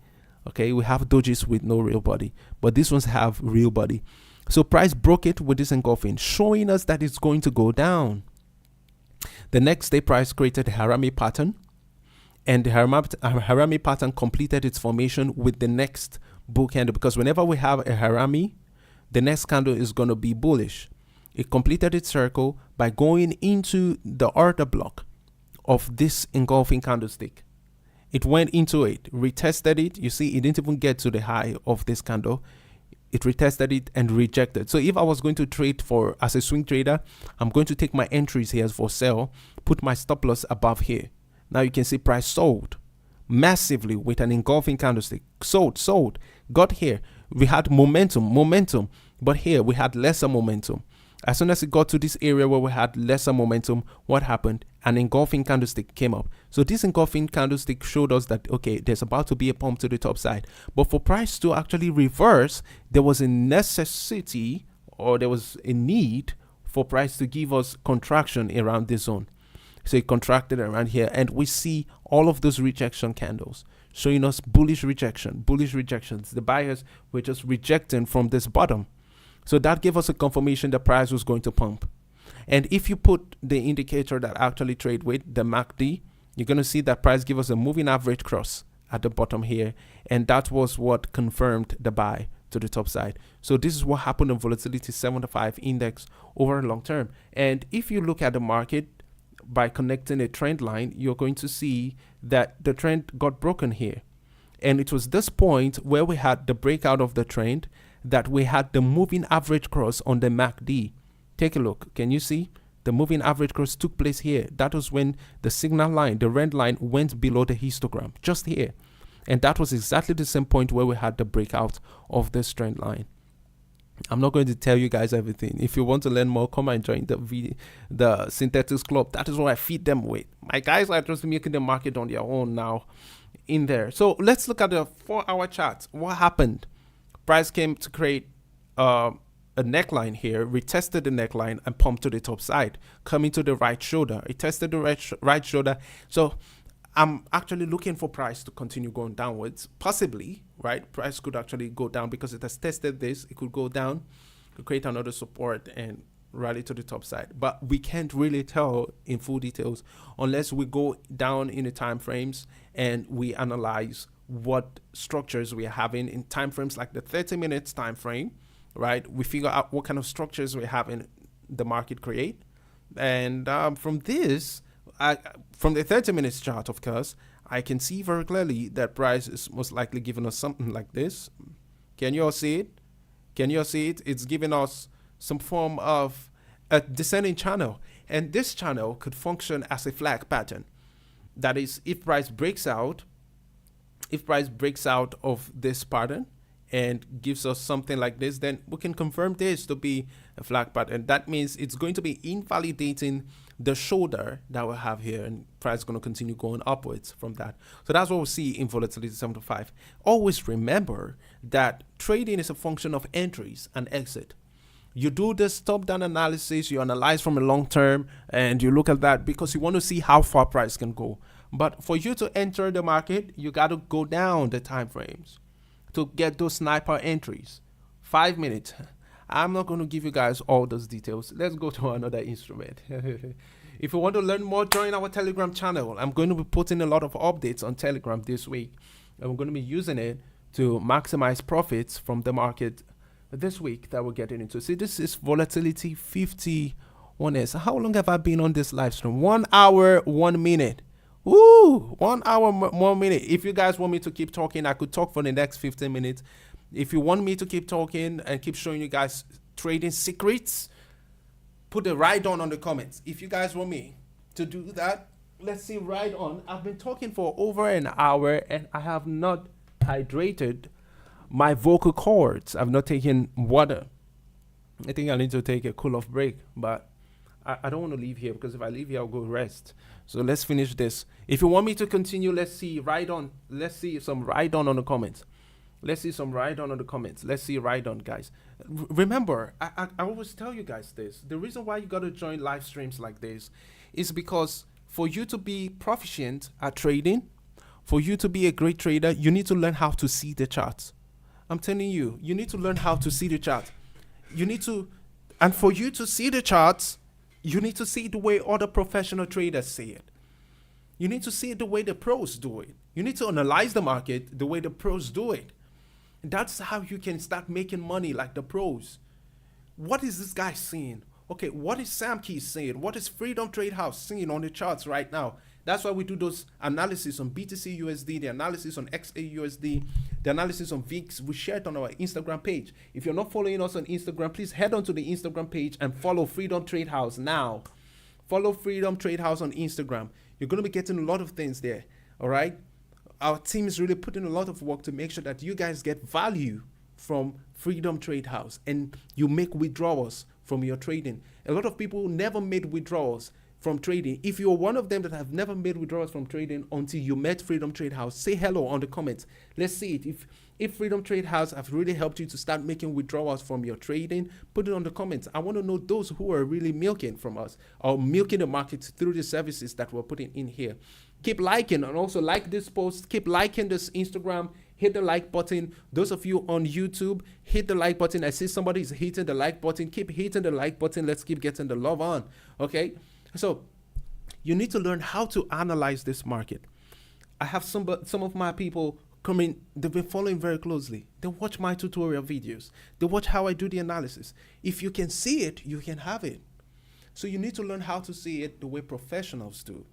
Okay, we have dojis with no real body, but these ones have real body. So price broke it with this engulfing, showing us that it's going to go down. The next day, price created a harami pattern, and the harami pattern completed its formation with the next bull candle, because whenever we have a harami, the next candle is going to be bullish. It completed its circle by going into the order block of this engulfing candlestick. It went into it, retested it. You see, it didn't even get to the high of this candle. It retested it and rejected. So if I was going to trade as a swing trader, I'm going to take my entries here for sell, put my stop loss above here. Now you can see price sold massively with an engulfing candlestick. Sold, got here. We had momentum, but here we had lesser momentum. As soon as it got to this area where we had lesser momentum, what happened? An engulfing candlestick came up. So this engulfing candlestick showed us that, okay, there's about to be a pump to the top side. But for price to actually reverse, there was a necessity, or there was a need for price to give us contraction around this zone. So it contracted around here, and we see all of those rejection candles showing us bullish rejections. The buyers were just rejecting from this bottom. So that gave us a confirmation the price was going to pump. And if you put the indicator that I actually trade with, the MACD, you're going to see that price give us a moving average cross at the bottom here. And that was what confirmed the buy to the top side. So this is what happened in volatility 75 index over a long term. And if you look at the market by connecting a trend line, you're going to see that the trend got broken here. And it was this point where we had the breakout of the trend that we had the moving average cross on the MACD. Take a look. Can you see? The moving average cross took place here. That was when the signal line, the red line, went below the histogram, just here. And that was exactly the same point where we had the breakout of this trend line. I'm not going to tell you guys everything. If you want to learn more, come and join the Synthetics Club. That is what I feed them with. My guys are just making the market on their own now in there. So let's look at the 4-hour chart. What happened? Price came to create a neckline here, retested the neckline and pumped to the top side, coming to the right shoulder. It tested the right shoulder. So I'm actually looking for price to continue going downwards, possibly, right? Price could actually go down because it has tested this. It could go down, to create another support and rally to the top side. But we can't really tell in full details unless we go down in the time frames and we analyze what structures we are having in time frames like the 30 minutes time frame, right? We figure out what kind of structures we have in the market create. And from this, from the 30 minutes chart, of course, I can see very clearly that price is most likely giving us something like this. Can you all see it? Can you all see it? It's giving us some form of a descending channel. And this channel could function as a flag pattern. That is, if price breaks out of this pattern and gives us something like this, then we can confirm this to be a flag pattern. That means it's going to be invalidating the shoulder that we have here, and price is going to continue going upwards from that. So that's what we see in volatility 75. Always remember that trading is a function of entries and exit. You do this top-down analysis, you analyze from a long term, and you look at that because you want to see how far price can go. But for you to enter the market, you got to go down the time frames to get those sniper entries. 5 minutes. I'm not going to give you guys all those details. Let's go to another instrument. If you want to learn more, join our Telegram channel. I'm going to be putting a lot of updates on Telegram this week, and we're going to be using it to maximize profits from the market this week that we're getting into. See, this is volatility 51s. How long have I been on this live stream? 1 hour, 1 minute. Woo! 1 hour, 1 minute. If you guys want me to keep talking, I could talk for the next 15 minutes. If you want me to keep talking and keep showing you guys trading secrets, put the right on the comments. If you guys want me to do that, let's see, right on. I've been talking for over an hour and I have not hydrated my vocal cords. I've not taken water. I think I need to take a cool-off break, but I don't want to leave here because if I leave here, I'll go rest. So let's finish this. If you want me to continue, let's see right on. Let's see some right on the comments. Let's see some right on the comments. Let's see right on, guys. Remember, I always tell you guys this. The reason why you got to join live streams like this is because for you to be proficient at trading, for you to be a great trader, you need to learn how to see the charts. I'm telling you, you need to learn how to see the chart. You need to, and for you to see the charts, you need to see it the way other professional traders see it. You need to see it the way the pros do it. You need to analyze the market the way the pros do it. That's how you can start making money like the pros. What is this guy seeing? Okay, what is 𝗏𝗏𝗃 saying? What is Freedom Trade House seeing on the charts right now? That's why we do those analysis on BTCUSD, the analysis on 𝗥𝗲𝗃USD, the analysis on VIX. We share it on our Instagram page. If you're not following us on Instagram, please head on to the Instagram page and follow Freedom Trade House now. Follow Freedom Trade House on Instagram. You're going to be getting a lot of things there, all right? Our team is really putting a lot of work to make sure that you guys get value from Freedom Trade House and you make withdrawals from your trading. A lot of people never made withdrawals from trading. If you're one of them that have never made withdrawals from trading until you met Freedom Trade House, say hello on the comments. Let's see it. If Freedom Trade House have really helped you to start making withdrawals from your trading, put it on the comments. I want to know those who are really milking from us or milking the market through the services that we're putting in here. Keep liking and also like this post. Keep liking this Instagram. Hit the like button. Those of you on YouTube, hit the like button. I see somebody is hitting the like button. Keep hitting the like button. Let's keep getting the love on. Okay. So you need to learn how to analyze this market. I have some of my people coming. They've been following very closely. They watch my tutorial videos. They watch how I do the analysis. If you can see it, you can have it. So you need to learn how to see it the way professionals do.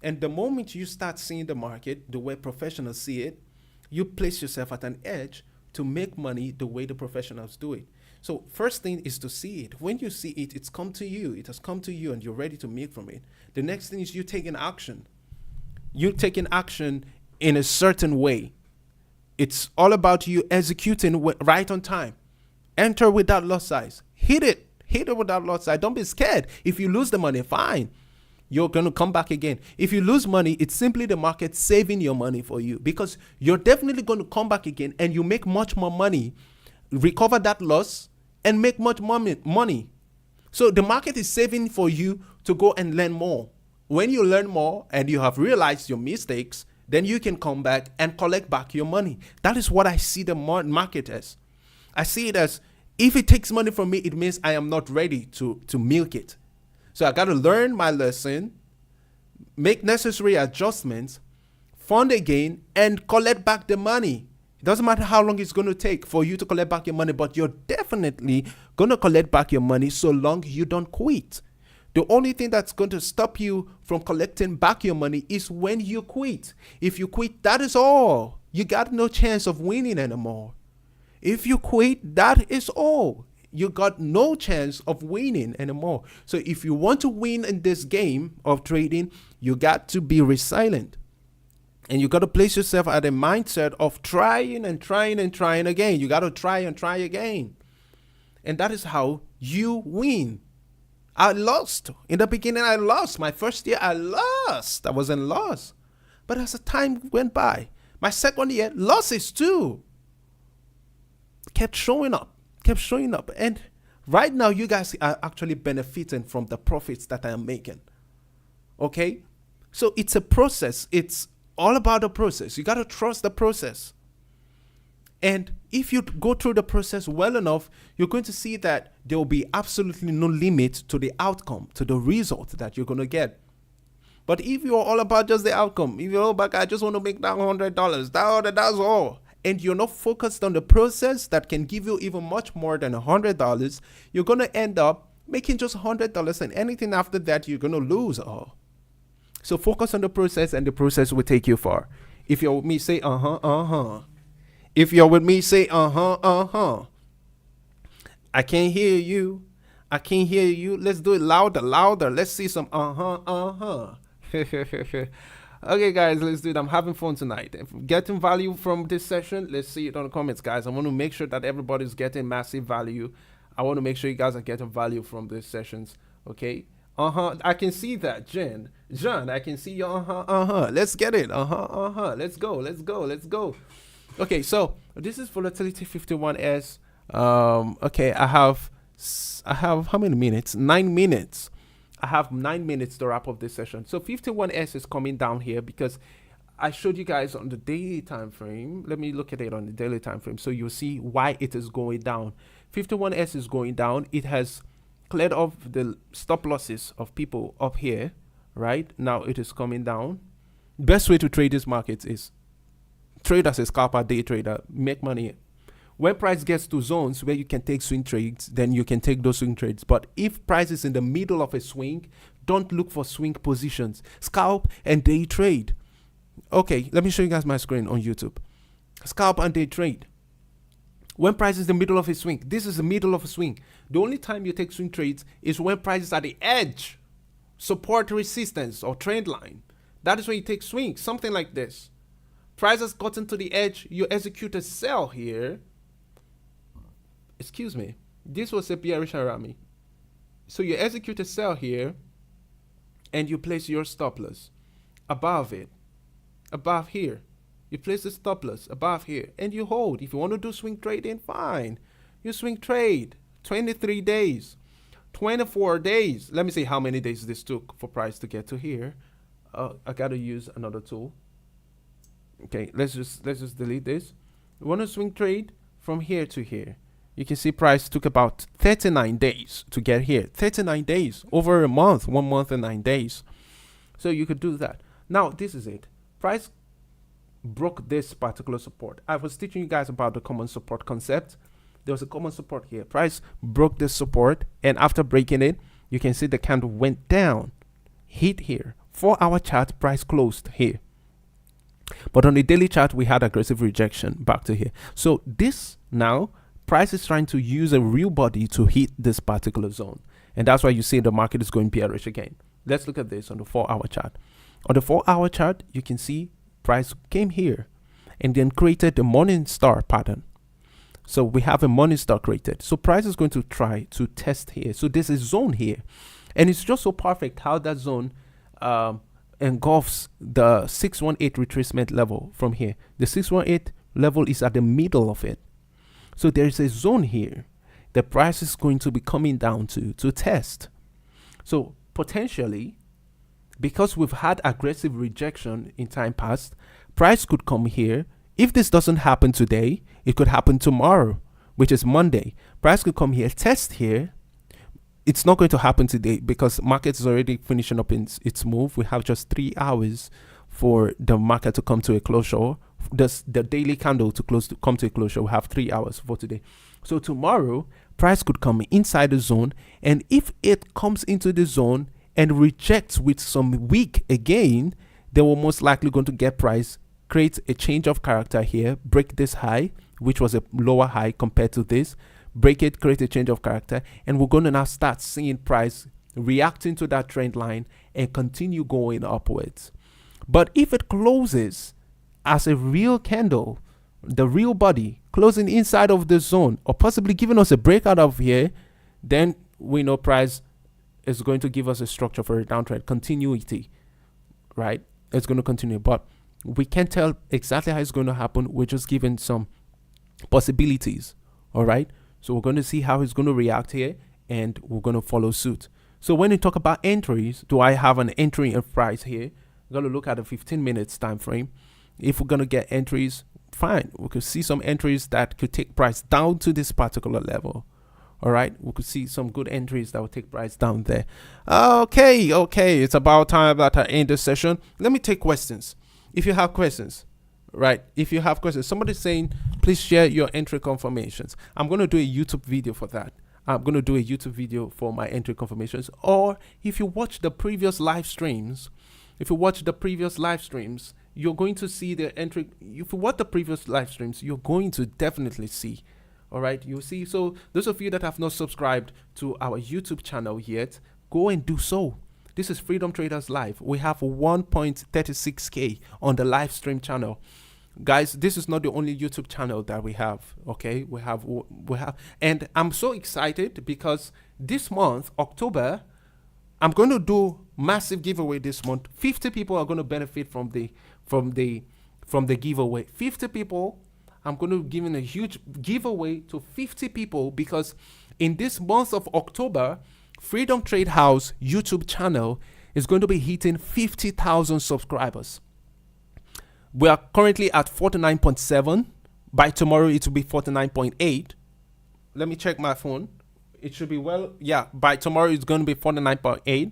And the moment you start seeing the market the way professionals see it, you place yourself at an edge to make money the way the professionals do it. So first thing is to see it. When you see it, it's come to you. It has come to you and you're ready to make from it. The next thing is you taking action. You're taking action in a certain way. It's all about you executing right on time. Enter without lot size. Hit it. Hit it without lot size. Don't be scared. If you lose the money, fine. You're going to come back again. If you lose money, it's simply the market saving your money for you because you're definitely going to come back again and you make much more money, recover that loss and make much money. So the market is saving for you to go and learn more. when you learn more and you have realized your mistakes, then you can come back and collect back your money. That is what I see the market as. I see it as, if it takes money from me, it means I am not ready to milk it. So I got to learn my lesson, make necessary adjustments, fund again, and collect back the money. It doesn't matter how long it's going to take for you to collect back your money, but you're definitely going to collect back your money so long you don't quit. The only thing that's going to stop you from collecting back your money is when you quit. If you quit, that is all. You got no chance of winning anymore. If you quit, that is all. You got no chance of winning anymore. So if you want to win in this game of trading, you got to be resilient. And you got to place yourself at a mindset of trying and trying and trying again. You got to try and try again. And that is how you win. I lost. In the beginning, I lost. My first year, I lost. I was in loss. But as the time went by, my second year, losses too. Kept showing up. And right now, you guys are actually benefiting from the profits that I am making. Okay? So it's a process. It's all about the process. You got to trust the process. And if you go through the process well enough, you're going to see that there will be absolutely no limit to the outcome, to the result that you're going to get. But if you're all about just the outcome, if you're all about, I just want to make that $100, that's all, and you're not focused on the process that can give you even much more than $100, you're going to end up making just $100, and anything after that, you're going to lose all. So focus on the process, and the process will take you far. If you're with me, say, If you're with me, say, I can't hear you. I can't hear you. Let's do it louder. Let's see some Okay, guys, let's do it. I'm having fun tonight. If you're getting value from this session, let's see it on the comments, guys. I want to make sure that everybody's getting massive value. I want to make sure you guys are getting value from these sessions. Okay. I can see that, Jen, I can see you. Let's get it. Let's go. Okay, so this is volatility 51S. Okay, I have how many minutes? 9 minutes. I have 9 minutes to wrap up this session. So 51S is coming down here because I showed you guys on the daily time frame. Let me look at it on the daily time frame so you'll see why it is going down. 51S is going down. It has cleared off the stop losses of people up here. Right now it is coming down. Best way to trade this market is trade as a scalper, day trader, make money. When price gets to zones where you can take swing trades, then you can take those swing trades. But if price is in the middle of a swing, don't look for swing positions. Scalp and day trade. Okay, let me show you guys my screen on YouTube. Scalp and day trade. When price is in the middle of a swing, this is the middle of a swing. The only time you take swing trades is when price is at the edge, support, resistance, or trend line. That is when you take swings, something like this. Price has gotten to the edge, you execute a sell here. Excuse me, this was a bearish rally. So you execute a sell here, and you place your stop loss above it, above here. You place the stop loss above here, and you hold. If you want to do swing trading, fine. You swing trade, 23 days, 24 days. Let me see how many days this took for price to get to here. I gotta use another tool. Okay, let's just delete this. You want to swing trade from here to here. You can see price took about 39 days to get here. 39 days, over a month, 1 month and 9 days. So you could do that. Now, this is it. Price broke this particular support. I was teaching you guys about the common support concept. There was a common support here. Price broke this support, and after breaking it, you can see the candle went down, hit here. 4-hour chart, price closed here. But on the daily chart, we had aggressive rejection back to here. So this now, price is trying to use a real body to hit this particular zone. And that's why you see the market is going bearish again. Let's look at this on the 4-hour chart. On the 4-hour chart, you can see price came here and then created the morning star pattern. So we have a morning star created. So price is going to try to test here. So there's a zone here. And it's just so perfect how that zone engulfs the 618 retracement level from here. The 618 level is at the middle of it. So there's a zone here the price is going to be coming down to test. So potentially because we've had aggressive rejection in time past, price could come here. If this doesn't happen today, it could happen tomorrow, which is Monday. Price could come here, test here. It's not going to happen today because market is already finishing up in its move. We have just 3 hours for the market to come to a closure. The daily candle to come to a closure. We have 3 hours for today. So tomorrow, price could come inside the zone, and if it comes into the zone and rejects with some wick again, then we're most likely going to get price create a change of character here, break this high, which was a lower high compared to this, break it, create a change of character, and we're going to now start seeing price reacting to that trend line and continue going upwards. But if it closes as a real candle, the real body closing inside of the zone, or possibly giving us a breakout of here, then we know price is going to give us a structure for a downtrend continuity, right? It's going to continue, but we can't tell exactly how it's going to happen. We're just giving some possibilities. All right, so we're going to see how it's going to react here, and we're going to follow suit. So when you talk about entries, do I have an entry of price here? We're going to look at a 15 minutes time frame. If we're going to get entries, fine, we could see some entries that could take price down to this particular level. All right, we could see some good entries that will take price down there. Okay, it's about time that I end this session. Let me take questions. If you have questions, right? If you have questions, somebody's saying, please share your entry confirmations. I'm going to do a YouTube video for that. I'm going to do a YouTube video for my entry confirmations. Or if you watch the previous live streams, you're going to see the entry. If you watch the previous live streams, you're going to definitely see. All right, you'll see. So those of you that have not subscribed to our YouTube channel yet, go and do so. This is Freedom Traders Live. We have 1.36K on the live stream channel. Guys, this is not the only YouTube channel that we have. Okay, we have, and I'm so excited because this month, October, I'm going to do massive giveaway this month. 50 people are going to benefit from the giveaway. 50 people. I'm going to give a huge giveaway to 50 people because in this month of October, Freedom Trade House YouTube channel is going to be hitting 50,000 subscribers. We are currently at 49.7. By tomorrow, it will be 49.8. Let me check my phone. It should be by tomorrow, it's going to be 49.8,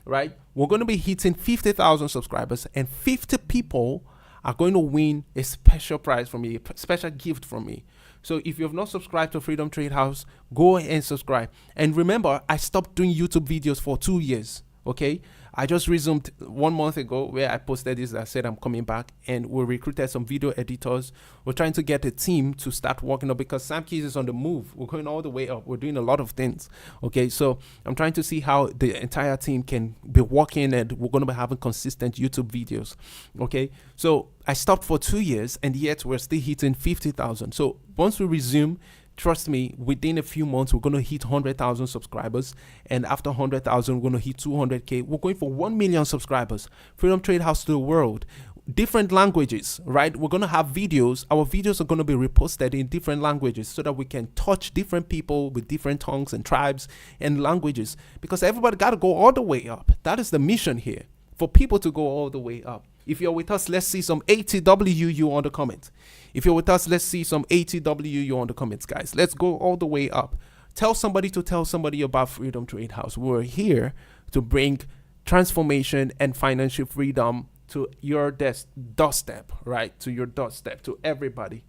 right? We're going to be hitting 50,000 subscribers, and 50 people are going to win a special prize from me, a special gift from me. So if you have not subscribed to Freedom Trade House, go and subscribe. And remember, I stopped doing YouTube videos for 2 years. Okay, I just resumed 1 month ago where I posted this. I said I'm coming back, and we recruited some video editors. We're trying to get a team to start working up because Sam Keys is on the move. We're going all the way up. We're doing a lot of things. Okay, so I'm trying to see how the entire team can be working, and we're going to be having consistent YouTube videos. Okay, so I stopped for 2 years, and yet we're still hitting 50,000. So once we resume, trust me, within a few months, we're going to hit 100,000 subscribers. And after 100,000, we're going to hit 200K. We're going for 1 million subscribers. Freedom Trade House to the world. Different languages, right? We're going to have videos. Our videos are going to be reposted in different languages so that we can touch different people with different tongues and tribes and languages. Because everybody got to go all the way up. That is the mission here, for people to go all the way up. If you're with us, let's see some ATWU on the comments. If you're with us, let's see some ATWU on the comments, guys. Let's go all the way up. Tell somebody to tell somebody about Freedom Trade House. We're here to bring transformation and financial freedom to your doorstep, right? To your doorstep, to everybody.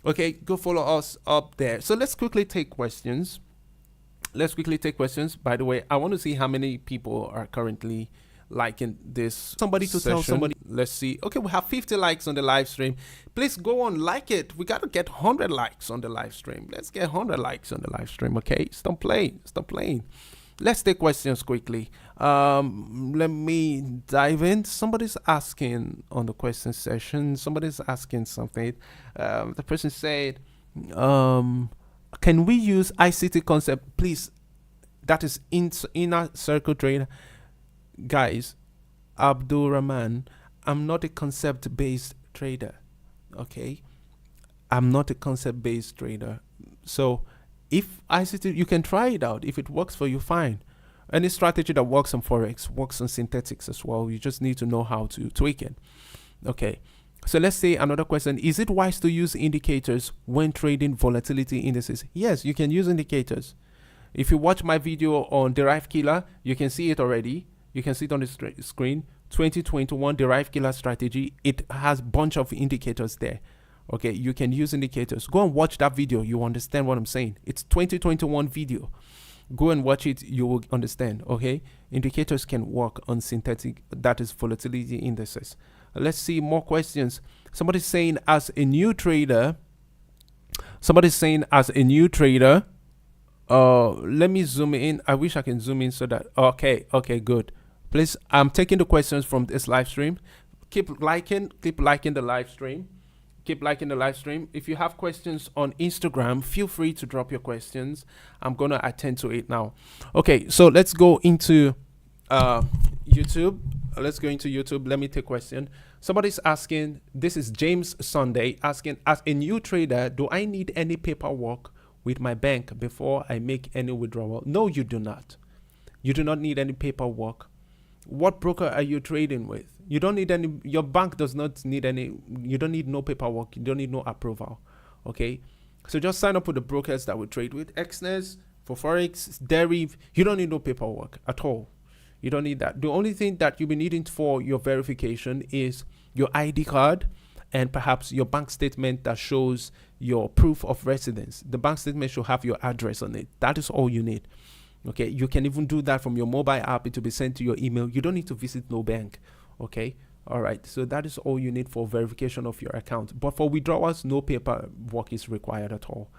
Okay, go follow us up there. So let's quickly take questions. By the way, I want to see how many people are currently liking this. Somebody to tell somebody. Let's see. Okay, we have 50 likes on the live stream. Please go on, like it. We got to get 100 likes on the live stream. Let's get 100 likes on the live stream. Okay, stop playing. Let's take questions quickly. Let me dive in. Somebody's asking on the question session. Somebody's asking something. The person said, can we use ICT concept, please? That is inner circle trader. Guys, Abdul-Rahman, I'm not a concept-based trader. Okay, I'm not a concept-based trader. So if ICT, you can try it out. If it works for you, fine. Any strategy that works on Forex works on synthetics as well. You just need to know how to tweak it. Okay. So let's say another question. Is it wise to use indicators when trading volatility indices? Yes, you can use indicators. If you watch my video on Deriv Killer, you can see it already. You can see it on the screen. 2021 Deriv Killer strategy. It has a bunch of indicators there. Okay, you can use indicators. Go and watch that video. You understand what I'm saying. It's 2021 video. Go and watch it. You will understand. Okay, indicators can work on synthetic, that is volatility indices. Let's see more questions. Somebody's saying as a new trader. Let me zoom in. I wish I can zoom in so that, okay, good. Please, I'm taking the questions from this live stream. Keep liking the live stream. If you have questions on Instagram, feel free to drop your questions. I'm gonna attend to it now. Okay, so let's go into YouTube. Let me take a question. Somebody's asking, this is James Sunday, asking, as a new trader, do I need any paperwork with my bank before I make any withdrawal? No, you do not. You do not need any paperwork. What broker are you trading with? You don't need any, your bank does not need any, you don't need no paperwork, you don't need no approval. Okay, so just sign up with the brokers that we trade with. Exness, for Forex, Deriv, you don't need no paperwork at all. You don't need that. The only thing that you'll be needing for your verification is your ID card and perhaps your bank statement that shows your proof of residence. The bank statement should have your address on it. That is all you need. Okay, you can even do that from your mobile app. It will be sent to your email. You don't need to visit no bank. Okay, all right, so that is all you need for verification of your account. But for withdrawals, no paperwork is required at all.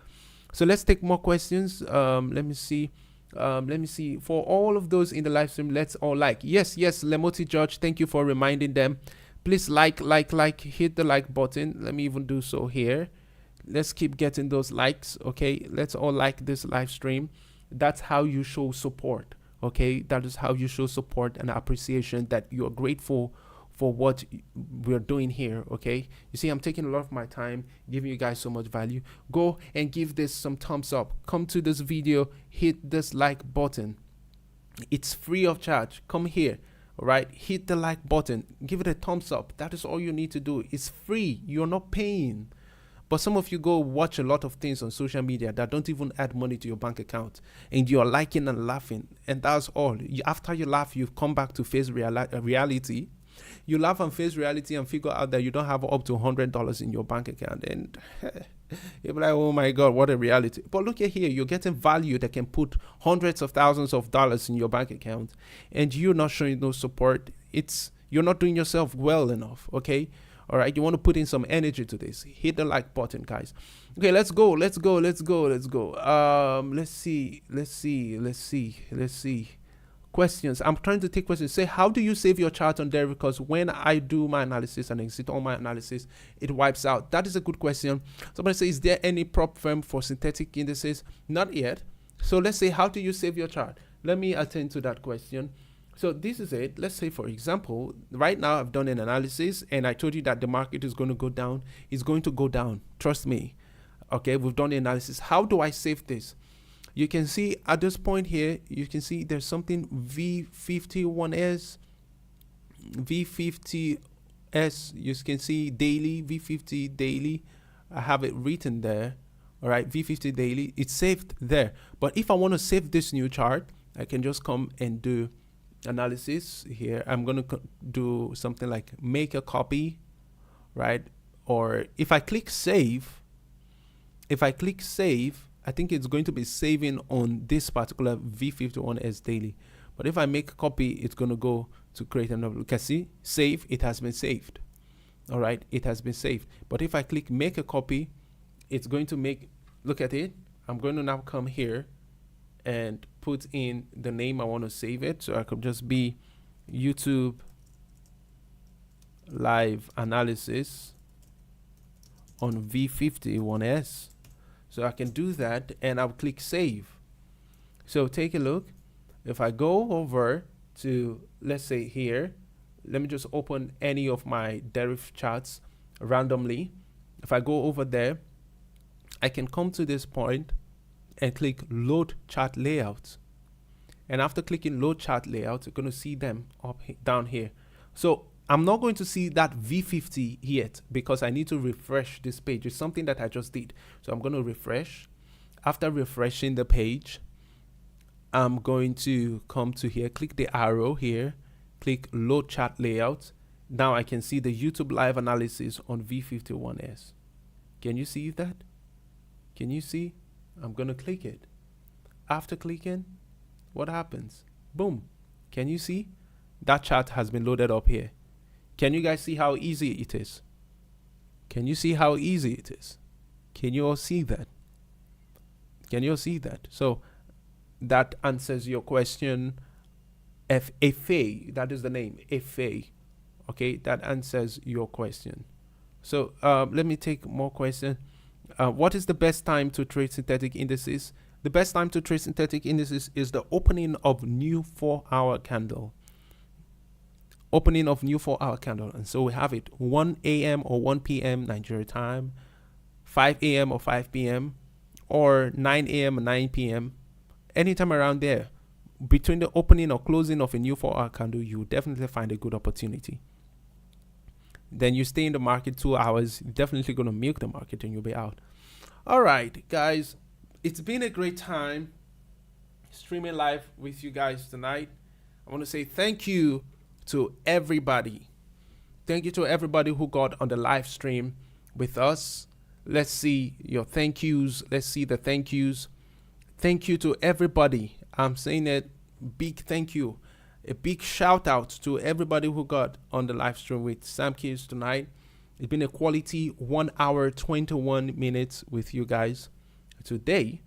So let's take more questions. Let me see. For all of those in the live stream, let's all like. Yes, 𝗏𝗲𝗰𝗁𝗏, thank you for reminding them. Please like, hit the like button. Let me even do so here. Let's keep getting those likes. Okay, let's all like this live stream. That's how you show support. Okay, that is how you show support and appreciation, that you are grateful for what we're doing here. Okay, you see, I'm taking a lot of my time giving you guys so much value. Go and give this some thumbs up. Come to this video, hit this like button. It's free of charge. Come here. All right, hit the like button, give it a thumbs up. That is all you need to do. It's free. You're not paying. But some of you go watch a lot of things on social media that don't even add money to your bank account, and you're liking and laughing, and that's all. After you laugh, you come back to face reality. You laugh and face reality and figure out that you don't have up to $100 in your bank account, and you're like, oh my God, what a reality. But look at here, you're getting value that can put hundreds of thousands of dollars in your bank account, and you're not showing no support. You're not doing yourself well enough. Okay, all right, you want to put in some energy to this. Hit the like button, guys. Okay, let's go. Let's see questions. I'm trying to take questions. Say, how do you save your chart on Deriv? Because when I do my analysis and exit all my analysis, it wipes out. That is a good question. Somebody says, is there any prop firm for synthetic indices? Not yet. So let's say, how do you save your chart? Let me attend to that question. So this is it. Let's say, for example, right now I've done an analysis and I told you that the market is going to go down. It's going to go down. Trust me. Okay, we've done the analysis. How do I save this? You can see at this point here, you can see there's something 𝗏𝗶𝗃 you can see daily, 𝗏50 daily. I have it written there. All right, 𝗏50 daily. It's saved there. But if I want to save this new chart, I can just come and do analysis here. I'm going to do something like make a copy, right? Or if I click save, I think it's going to be saving on this particular 𝗏51s daily. But if I make a copy, it's going to go to create another. You can see save, it has been saved. All right, it has been saved. But if I click make a copy, it's going to make, look at it. I'm going to now come here and put in the name I want to save it. So I could just be YouTube live analysis on 𝗏51s. So I can do that and I'll click save. So take a look. If I go over to, let's say here, let me just open any of my Deriv charts randomly. If I go over there, I can come to this point and click load chart layout. And after clicking load chart layout, you're going to see them down here. So I'm not going to see that V50 yet because I need to refresh this page. It's something that I just did. So I'm going to refresh. After refreshing the page, I'm going to come to here, click the arrow here, click load chart layout. Now I can see the YouTube live analysis on V51S. Can you see that? Can you see? I'm going to click it. After clicking, what happens? Boom. Can you see? That chart has been loaded up here. Can you guys see how easy it is? Can you see how easy it is? Can you all see that? Can you all see that? So that answers your question. 𝗏𝗡, that is the name, 𝗏𝗡. Okay, that answers your question. So let me take more questions. What is the best time to trade synthetic indices? The best time to trade synthetic indices is the opening of new 4-hour candle. Opening of new 4-hour candle. And so we have it 1 a.m. or 1 p.m. Nigeria time, 5 a.m. or 5 p.m. or 9 a.m. or 9 p.m. Anytime around there. Between the opening or closing of a new 4-hour candle, you will definitely find a good opportunity. Then you stay in the market 2 hours, you're definitely going to milk the market and you'll be out. All right, guys, it's been a great time streaming live with you guys tonight. I want to say thank you to everybody. Thank you to everybody who got on the live stream with us. Let's see your thank yous. Let's see the thank yous. Thank you to everybody. I'm saying it, big thank you. A big shout out to everybody who got on the live stream with Sam Keys tonight. It's been a quality 1 hour, 21 minutes with you guys today.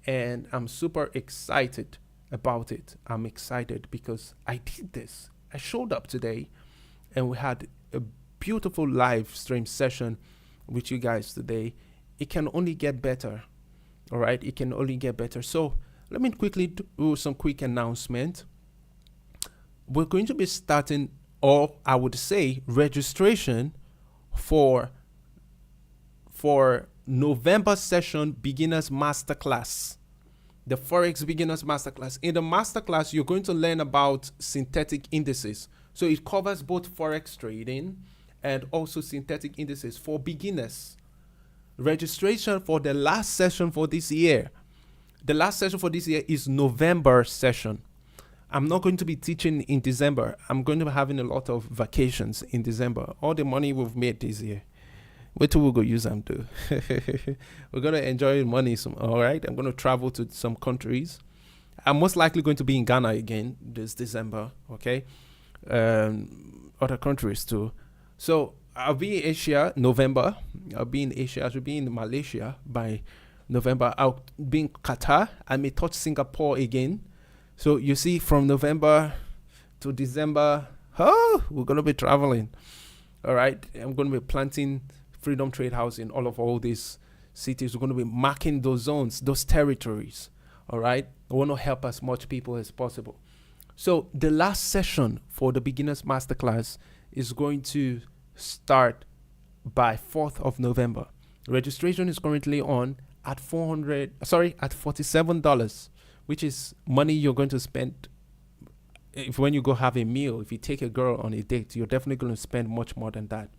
And I'm super excited about it. I'm excited because I did this. I showed up today and we had a beautiful live stream session with you guys today. It can only get better. All right. It can only get better. So let me quickly do some quick announcement. We're going to be starting, or I would say registration for November session beginners masterclass, the Forex beginners masterclass. In the masterclass, you're going to learn about synthetic indices. So it covers both Forex trading and also synthetic indices for beginners. Registration for the last session for this year. The last session for this year is November session. I'm not going to be teaching in December. I'm going to be having a lot of vacations in December. All the money we've made this year, wait till we go use them too. We're going to enjoy money. All right. I'm going to travel to some countries. I'm most likely going to be in Ghana again this December. Okay. Other countries too. So I'll be in Asia, November. I'll be in Asia. I should be in Malaysia by November. I'll be in Qatar. I may touch Singapore again. So you see, from November to December, we're going to be traveling. All right. I'm going to be planting Freedom Trade House in all these cities. We're going to be marking those zones, those territories. All right. I want to help as much people as possible. So the last session for the Beginners Masterclass is going to start by 4th of November. Registration is currently on at $47, which is money you're going to spend when you go have a meal. If you take a girl on a date, you're definitely going to spend much more than that.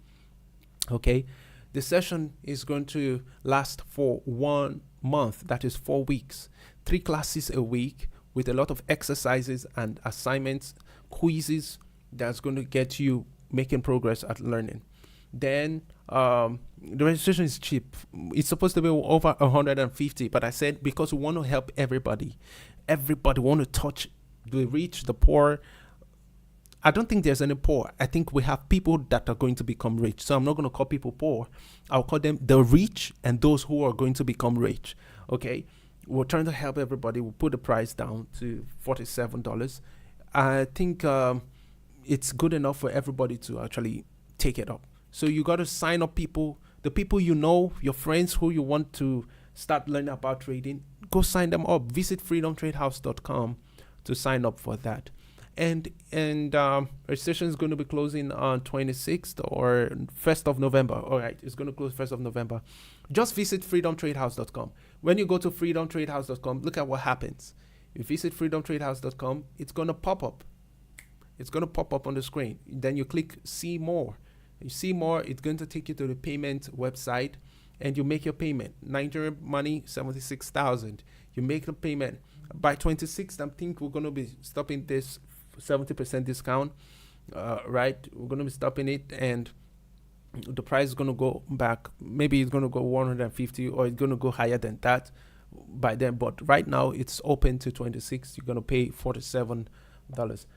Okay. The session is going to last for 1 month. That is 4 weeks, 3 classes a week with a lot of exercises and assignments, quizzes that's going to get you making progress at learning. Then the registration is cheap. It's supposed to be over 150, but I said because we want to help everybody. Everybody want to touch the rich, the poor. I don't think there's any poor. I think we have people that are going to become rich. So I'm not going to call people poor. I'll call them the rich and those who are going to become rich. Okay. We're trying to help everybody. We'll put the price down to $47. I think it's good enough for everybody to actually take it up. So you got to sign up people, the people you know, your friends who you want to start learning about trading, go sign them up. Visit freedomtradehouse.com to sign up for that. And registration is going to be closing on 26th or 1st of November. All right, it's going to close 1st of November. Just visit freedomtradehouse.com. When you go to freedomtradehouse.com, look at what happens. You visit freedomtradehouse.com, it's going to pop up. It's going to pop up on the screen. Then you click see more. You see more, it's going to take you to the payment website, and you make your payment. Nigerian money, 76,000. You make the payment. By 26th, I think we're going to be stopping this 70% discount, right? We're going to be stopping it, and the price is going to go back. Maybe it's going to go 150, or it's going to go higher than that by then. But right now, it's open to 26. You're going to pay $47.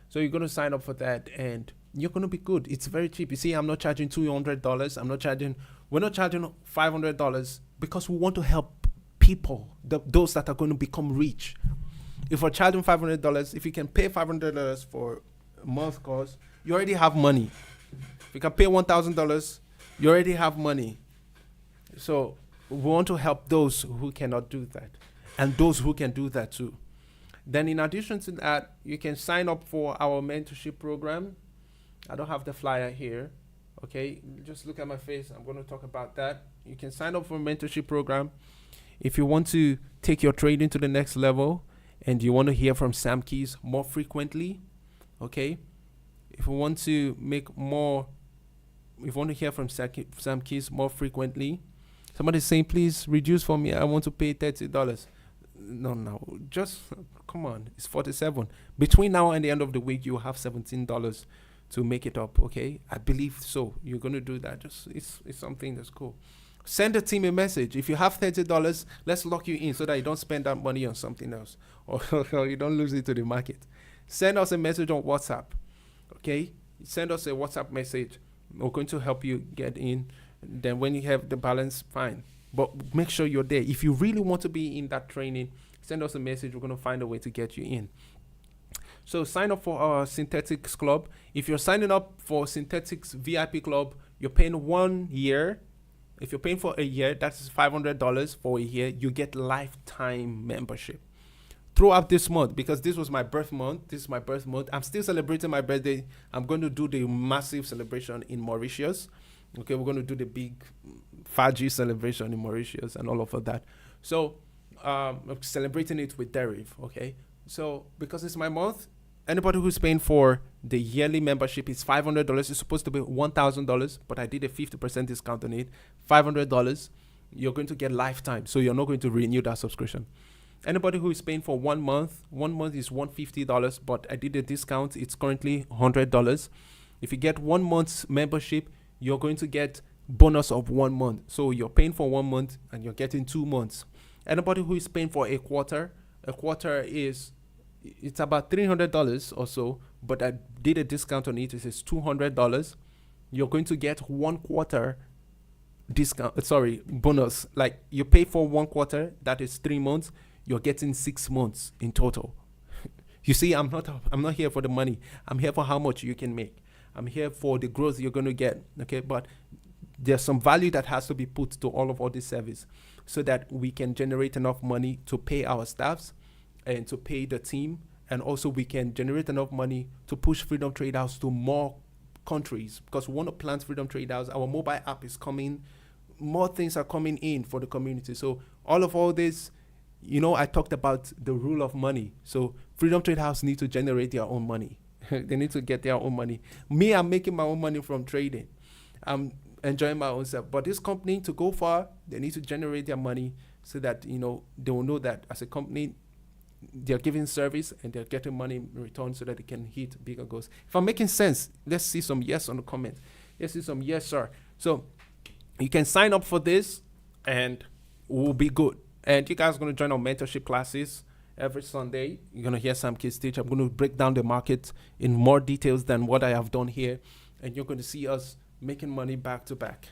So you're going to sign up for that, and you're going to be good. It's very cheap. You see, I'm not charging $200. We're not charging $500 because we want to help people, those that are going to become rich. If we're charging $500, if you can pay $500 for a month course, you already have money. If you can pay $1,000, you already have money. So we want to help those who cannot do that, and those who can do that too. Then in addition to that, you can sign up for our mentorship program. I don't have the flyer here. Okay, just look at my face. I'm going to talk about that. You can sign up for a mentorship program if you want to take your trading to the next level, and you want to hear from Sam Keys more frequently. Okay, if you want to make more, if you want to hear from Sam Keys more frequently, somebody's saying, please reduce for me. I want to pay $30. No, just come on. It's 47. Between now and the end of the week, you have $17 to make it up. Okay, I believe so. You're going to do that. Just it's something that's cool. Send the team a message. If you have $30, let's lock you in so that you don't spend that money on something else, or you don't lose it to the market. Send us a message on WhatsApp. Okay, send us a WhatsApp message. We're going to help you get in. Then when you have the balance, fine. But make sure you're there. If you really want to be in that training, send us a message. We're going to find a way to get you in. So sign up for our Synthetics Club. If you're signing up for Synthetics VIP Club, you're paying 1 year. If you're paying for a year, that's $500 for a year. You get lifetime membership throughout this month, because this was my birth month. This is my birth month. I'm still celebrating my birthday. I'm going to do the massive celebration in Mauritius. Okay, we're going to do the big 𝗏𝗏𝗰𝗁 celebration in Mauritius and all of that. So I'm celebrating it with Deriv. Okay, so because it's my month, anybody who's paying for the yearly membership is $500. It's supposed to be $1,000, but I did a 50% discount on it. $500. You're going to get lifetime, so you're not going to renew that subscription. Anybody who is paying for 1 month, 1 month is $150, but I did a discount. It's currently $100. If you get 1 month's membership, you're going to get bonus of 1 month. So you're paying for 1 month and you're getting 2 months. Anybody who is paying for a quarter is, it's about $300 or so, but I did a discount on it. It is $200. You're going to get 1 quarter discount, bonus. Like you pay for 1 quarter, that is 3 months. You're getting 6 months in total. You see, I'm not here for the money. I'm here for how much you can make. I'm here for the growth you're going to get. Okay, but there's some value that has to be put to all this service so that we can generate enough money to pay our staffs and to pay the team, and also we can generate enough money to push Freedom Trade House to more countries, because we want to plant Freedom Trade House. Our mobile app is coming. More things are coming in for the community. So all this, you know, I talked about the rule of money. So Freedom Trade House need to generate their own money. They need to get their own money. Me, I'm making my own money from trading. I'm enjoying my own self. But this company, to go far, they need to generate their money so that, you know, they will know that as a company, they're giving service and they're getting money in return so that they can hit bigger goals. If I'm making sense, let's see some yes on the comment. Let's see some yes, sir. So you can sign up for this and we'll be good. And you guys are going to join our mentorship classes every Sunday. You're going to hear Sam Keys teach. I'm going to break down the market in more details than what I have done here. And you're going to see us making money back to back.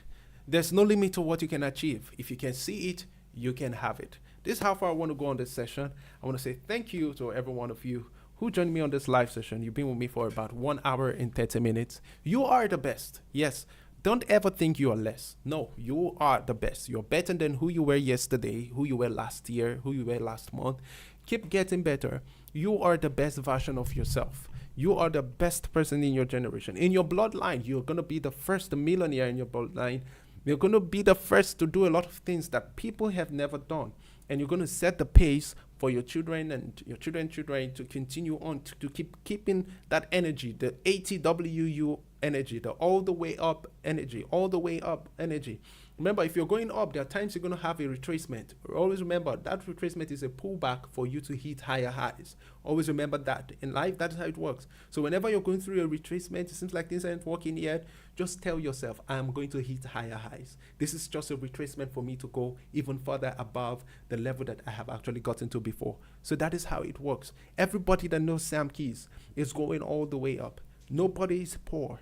There's no limit to what you can achieve. If you can see it, you can have it. This is how far I want to go on this session. I want to say thank you to every one of you who joined me on this live session. You've been with me for about 1 hour and 30 minutes. You are the best. Yes. Don't ever think you are less. No, you are the best. You're better than who you were yesterday, who you were last year, who you were last month. Keep getting better. You are the best version of yourself. You are the best person in your generation. In your bloodline, you're going to be the first millionaire in your bloodline. You're going to be the first to do a lot of things that people have never done. And you're going to set the pace for your children and your children to continue on to keeping that energy, the ATWU energy, the all the way up energy, all the way up energy. Remember, if you're going up, there are times you're going to have a retracement. Always remember that retracement is a pullback for you to hit higher highs. Always remember that. In life, that's how it works. So whenever you're going through a retracement, it seems like things aren't working yet, just tell yourself, I am going to hit higher highs. This is just a retracement for me to go even further above the level that I have actually gotten to before. So that is how it works. Everybody that knows Sam Keys is going all the way up. Nobody is poor.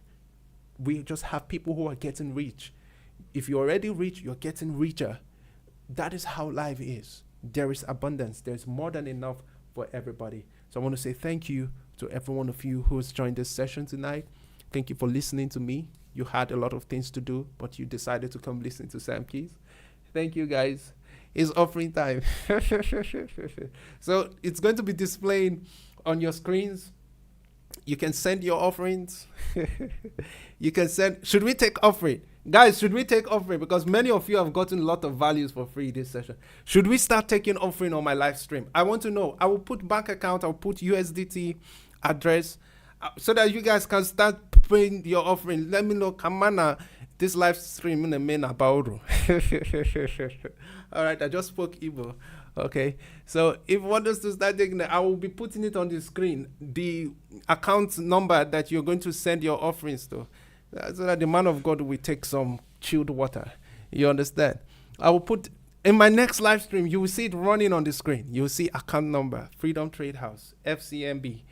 We just have people who are getting rich. If you're already rich, you're getting richer. That is how life is. There is abundance. There's more than enough for everybody. So I want to say thank you to every one of you who's joined this session tonight. Thank you for listening to me. You had a lot of things to do, but you decided to come listen to Sam Keys. Thank you, guys. It's offering time. So it's going to be displaying on your screens. You can send your offerings. You can send. Should we take offering? Guys, should we take offering? Because many of you have gotten a lot of values for free this session. Should we start taking offering on my live stream? I want to know. I will put bank account. I'll put USDT address so that you guys can start paying your offering. Let me know. Kamana, this live stream in a main about. All right, I just spoke Igbo. Okay, so if you want us to start taking it, I will be putting it on the screen, the account number that you're going to send your offerings to, so that the man of God will take some chilled water. You understand? I will put in my next live stream, you will see it running on the screen. You will see account number, Freedom Trade House, FCMB.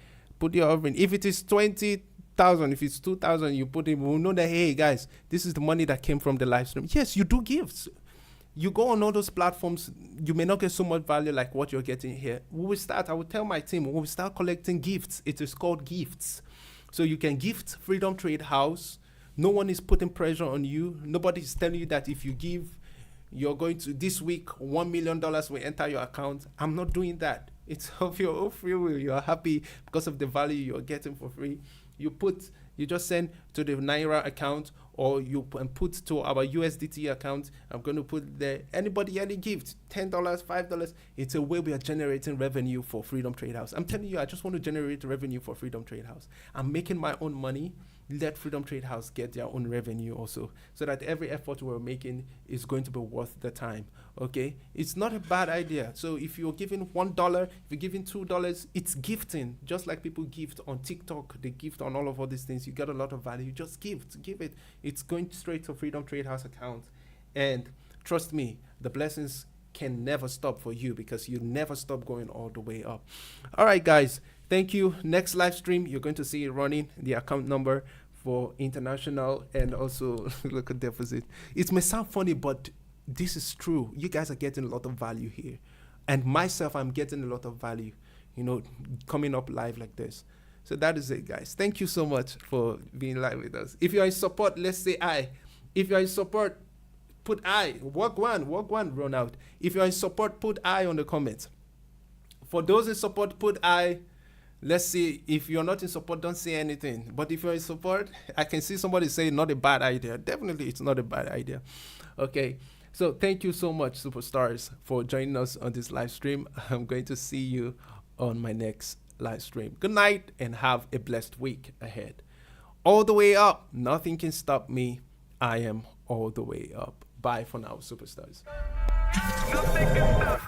Put your offering. If it is 20,000, if it's 2,000, you put it. We'll know that, hey guys, this is the money that came from the live stream. Yes, you do gifts. You go on all those platforms, you may not get so much value like what you're getting here. We will start, I will tell my team, we will start collecting gifts. It is called gifts. So you can gift Freedom Trade House. No one is putting pressure on you. Nobody is telling you that if you give, you're going to, this week, $1 million will enter your account. I'm not doing that. It's of your own free will. You're happy because of the value you're getting for free. You just send to the Naira account, or you put to our USDT account. I'm going to put there, anybody, any gift, $10, $5. It's a way we are generating revenue for Freedom Trade House. I'm telling you, I just want to generate revenue for Freedom Trade House. I'm making my own money. Let Freedom Trade House get their own revenue also, so that every effort we're making is going to be worth the time. Okay, it's not a bad idea. So if you're giving $1, if you're giving $2, it's gifting. Just like people gift on TikTok, they gift on all these things. You get a lot of value. Just give it. It's going straight to Freedom Trade House account, and trust me, the blessings can never stop for you, because you never stop going all the way up. All right, guys. Thank you. Next live stream, you're going to see it running, the account number for international, and also look at deposit. It may sound funny, but this is true. You guys are getting a lot of value here. And myself, I'm getting a lot of value, coming up live like this. So that is it, guys. Thank you so much for being live with us. If you're in support, let's say I. If you're in support, put I. Walk one, run out. If you're in support, put I on the comments. For those in support, put I. Let's see. If you're not in support, don't say anything. But if you're in support, I can see somebody say not a bad idea. Definitely, it's not a bad idea. Okay. So thank you so much, superstars, for joining us on this live stream. I'm going to see you on my next live stream. Good night and have a blessed week ahead. All the way up. Nothing can stop me. I am all the way up. Bye for now, superstars. Nothing can stop